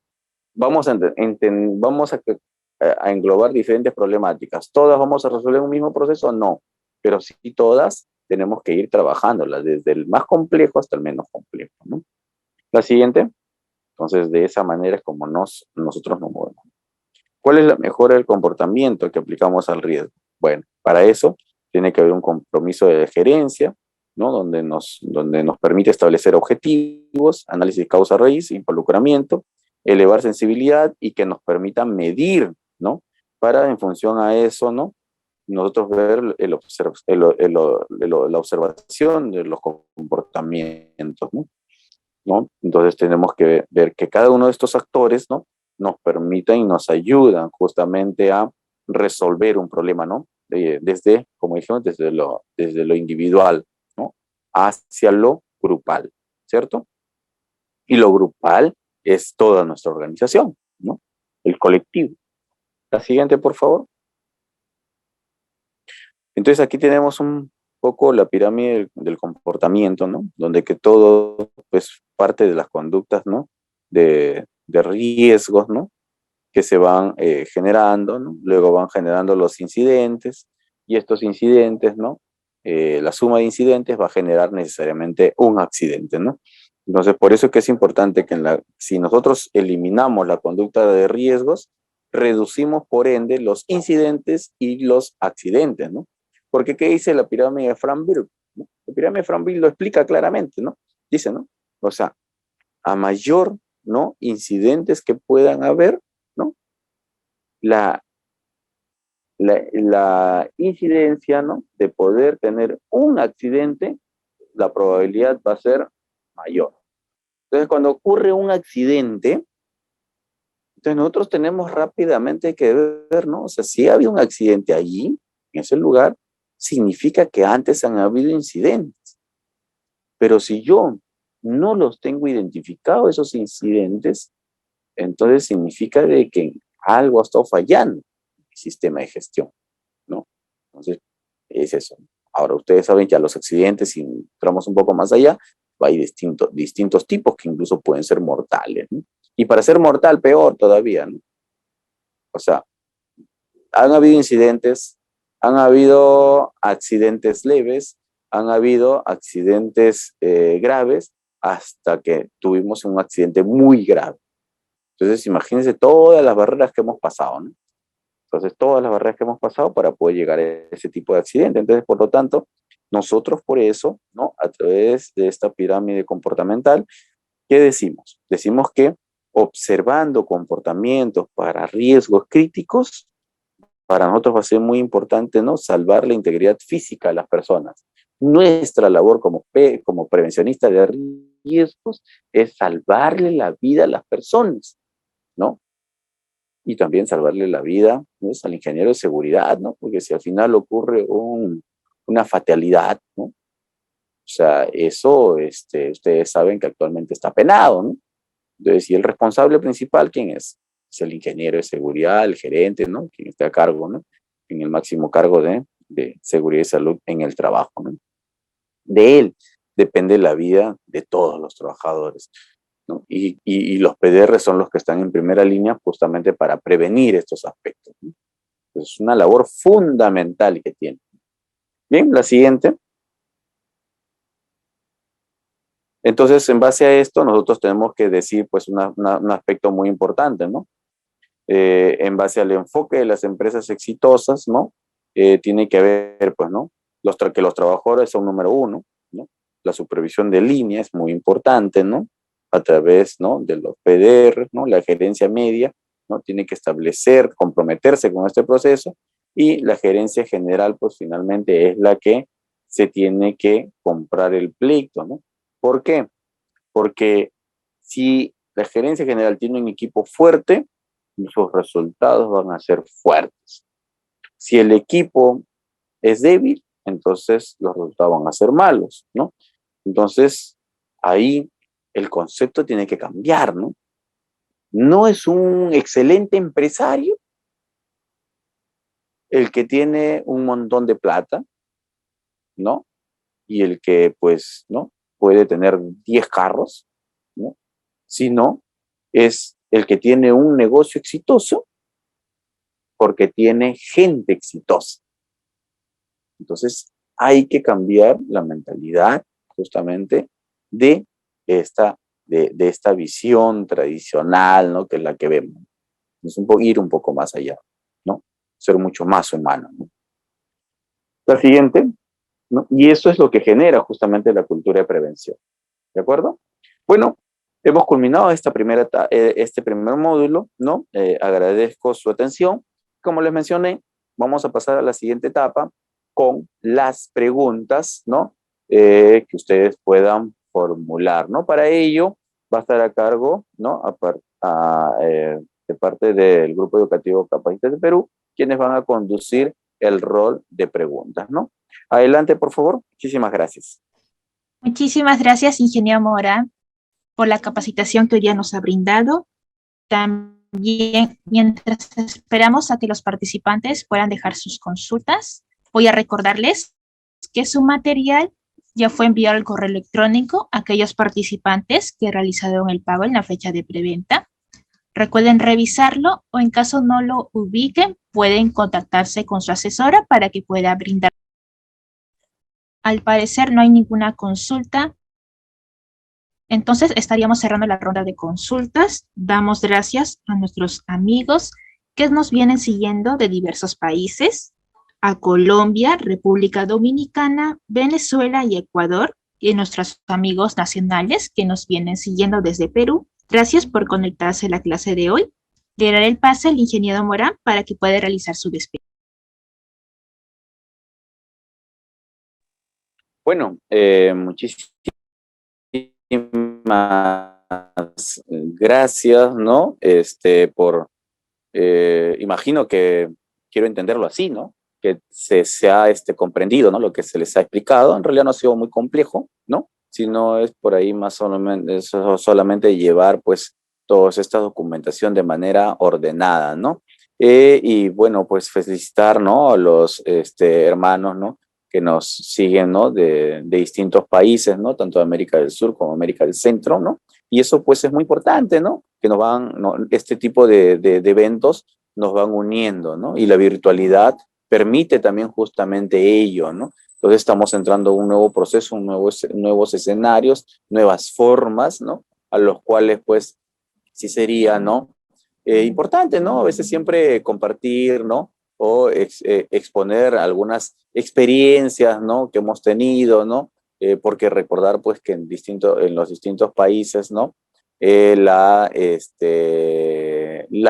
Vamos a englobar diferentes problemáticas. ¿Todas vamos a resolver un mismo proceso? No, pero sí todas tenemos que ir trabajándolas, desde el más complejo hasta el menos complejo, ¿no? La siguiente, entonces de esa manera es como nosotros nos movemos. ¿Cuál es la mejora del comportamiento que aplicamos al riesgo? Bueno, para eso tiene que haber un compromiso de gerencia, ¿no? Donde nos permite establecer objetivos, análisis causa-raíz, involucramiento, elevar sensibilidad y que nos permita medir, ¿no? Para en función a eso, ¿no? Nosotros ver la observación de los comportamientos, ¿no? ¿No? Entonces tenemos que ver que cada uno de estos actores, ¿no? Nos permiten y nos ayudan justamente a resolver un problema, ¿no? Desde, como dijimos, desde lo individual, ¿no? Hacia lo grupal, ¿cierto? Y lo grupal es toda nuestra organización, ¿no? El colectivo. La siguiente, por favor. Entonces aquí tenemos un poco la pirámide del comportamiento, ¿no? Donde que todo, pues, parte de las conductas, ¿no? De riesgos, ¿no? Que se van generando, ¿no? Luego van generando los incidentes y estos incidentes, ¿no? La suma de incidentes va a generar necesariamente un accidente, ¿no? Entonces, por eso es que es importante que si nosotros eliminamos la conducta de riesgos, reducimos por ende los incidentes y los accidentes, ¿no? Porque ¿qué dice la pirámide de Framberg? ¿No? La pirámide de Framberg lo explica claramente, ¿no? Dice, ¿no? O sea, a mayor, ¿no? Incidentes que puedan haber, ¿no? La, la incidencia, ¿no? De poder tener un accidente, la probabilidad va a ser mayor. Entonces, cuando ocurre un accidente, entonces nosotros tenemos rápidamente que ver, ¿no? O sea, si ha habido un accidente allí, en ese lugar, significa que antes han habido incidentes. Pero si yo no los tengo identificados, esos incidentes, entonces significa de que algo ha estado fallando en el sistema de gestión, ¿no? Entonces, es eso. Ahora, ustedes saben que a los accidentes, si entramos un poco más allá, hay distintos tipos que incluso pueden ser mortales, ¿no? Y para ser mortal, peor todavía, ¿no? O sea, han habido incidentes, han habido accidentes leves, han habido accidentes graves, hasta que tuvimos un accidente muy grave. Entonces, imagínense todas las barreras que hemos pasado, ¿no? Entonces, todas las barreras que hemos pasado para poder llegar a ese tipo de accidente. Entonces, por lo tanto, nosotros por eso, ¿no? A través de esta pirámide comportamental, ¿qué decimos? Decimos que observando comportamientos para riesgos críticos, para nosotros va a ser muy importante, ¿no? Salvar la integridad física de las personas. Nuestra labor como prevencionista de riesgos es salvarle la vida a las personas, ¿no? Y también salvarle la vida, ¿no? Al ingeniero de seguridad, ¿no? Porque si al final ocurre una fatalidad, ¿no? O sea, eso, ustedes saben que actualmente está penado, ¿no? Entonces, ¿y el responsable principal quién es? Es el ingeniero de seguridad, el gerente, ¿no? Quien está a cargo, ¿no? En el máximo cargo de seguridad y salud en el trabajo, ¿no? De él depende la vida de todos los trabajadores, ¿no? Y los PDR son los que están en primera línea justamente para prevenir estos aspectos, ¿no? Es una labor fundamental que tiene. Bien, la siguiente. Entonces, en base a esto, nosotros tenemos que decir, pues, un aspecto muy importante, ¿no? En base al enfoque de las empresas exitosas, ¿no? Tiene que ver, pues, ¿no? Que los trabajadores son número uno, ¿no? La supervisión de línea es muy importante, ¿no? A través, ¿no? De los PDR, ¿no? La gerencia media, ¿no? Tiene que establecer, comprometerse con este proceso y la gerencia general, pues, finalmente es la que se tiene que comprar el pleito, ¿no? ¿Por qué? Porque si la gerencia general tiene un equipo fuerte, sus resultados van a ser fuertes. Si el equipo es débil, entonces los resultados van a ser malos, ¿no? Entonces, ahí el concepto tiene que cambiar, ¿no? No es un excelente empresario el que tiene un montón de plata, ¿no? Y el que, pues, ¿no? Puede tener 10 carros, ¿no? Sino es el que tiene un negocio exitoso porque tiene gente exitosa. Entonces, hay que cambiar la mentalidad justamente de de esta visión tradicional, ¿no? Que es la que vemos. Es ir un poco más allá, ¿no? Ser mucho más humano, ¿no? La siguiente, ¿no? Y eso es lo que genera justamente la cultura de prevención, ¿de acuerdo? Bueno, Hemos culminado este primer módulo, ¿no? Agradezco su atención. Como les mencioné, vamos a pasar a la siguiente etapa con las preguntas, ¿no? Que ustedes puedan formular, ¿no? Para ello va a estar a cargo, ¿no? De parte del Grupo Educativo Capacitate Perú, quienes van a conducir el rol de preguntas, ¿no? Adelante, por favor. Muchísimas gracias. Muchísimas gracias, ingeniero Morán, por la capacitación que hoy día nos ha brindado. También, mientras esperamos a que los participantes puedan dejar sus consultas, voy a recordarles que su material ya fue enviado al correo electrónico a aquellos participantes que realizaron el pago en la fecha de preventa. Recuerden revisarlo o en caso no lo ubiquen, pueden contactarse con su asesora para que pueda brindar. Al parecer no hay ninguna consulta. Entonces estaríamos cerrando la ronda de consultas. Damos gracias a nuestros amigos que nos vienen siguiendo de diversos países, a Colombia, República Dominicana, Venezuela y Ecuador, y a nuestros amigos nacionales que nos vienen siguiendo desde Perú. Gracias por conectarse a la clase de hoy. Le daré el pase al ingeniero Morán para que pueda realizar su despedida. Bueno, muchísimas gracias, ¿no? Imagino que quiero entenderlo así, ¿no? Que se ha comprendido, ¿no? Lo que se les ha explicado. En realidad no ha sido muy complejo, ¿no? Sino es por ahí más o menos solamente llevar, pues, toda esta documentación de manera ordenada, ¿no? Y bueno, pues felicitar, ¿no? A los hermanos, ¿no? Que nos siguen, ¿no? De distintos países, ¿no? Tanto de América del Sur como América del Centro, ¿no? Y eso pues es muy importante, ¿no? Que nos van, ¿no? Este tipo de eventos nos van uniendo, ¿no? Y la virtualidad permite también justamente ello, ¿no? Entonces estamos entrando a un nuevo proceso, nuevos escenarios, nuevas formas, ¿no? A los cuales pues sí sería, ¿no? Importante, ¿no? A veces siempre compartir, ¿no? O exponer algunas experiencias, ¿no? Que hemos tenido, ¿no? Porque recordar, pues, que en los distintos países, ¿no? Las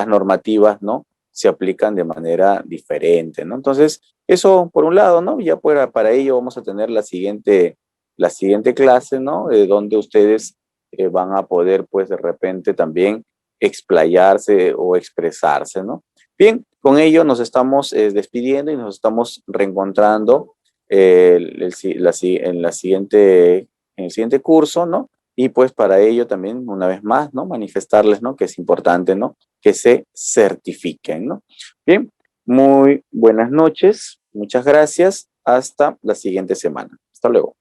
normativas, ¿no? Se aplican de manera diferente, ¿no? Entonces, eso por un lado, ¿no? Ya para ello vamos a tener la siguiente clase, ¿no? Donde ustedes van a poder, pues, de repente también explayarse o expresarse, ¿no? Bien, con ello nos estamos despidiendo y nos estamos reencontrando en el siguiente curso, ¿no? Y pues para ello también, una vez más, ¿no? Manifestarles, ¿no? Que es importante, ¿no? Que se certifiquen, ¿no? Bien, muy buenas noches, muchas gracias, hasta la siguiente semana. Hasta luego.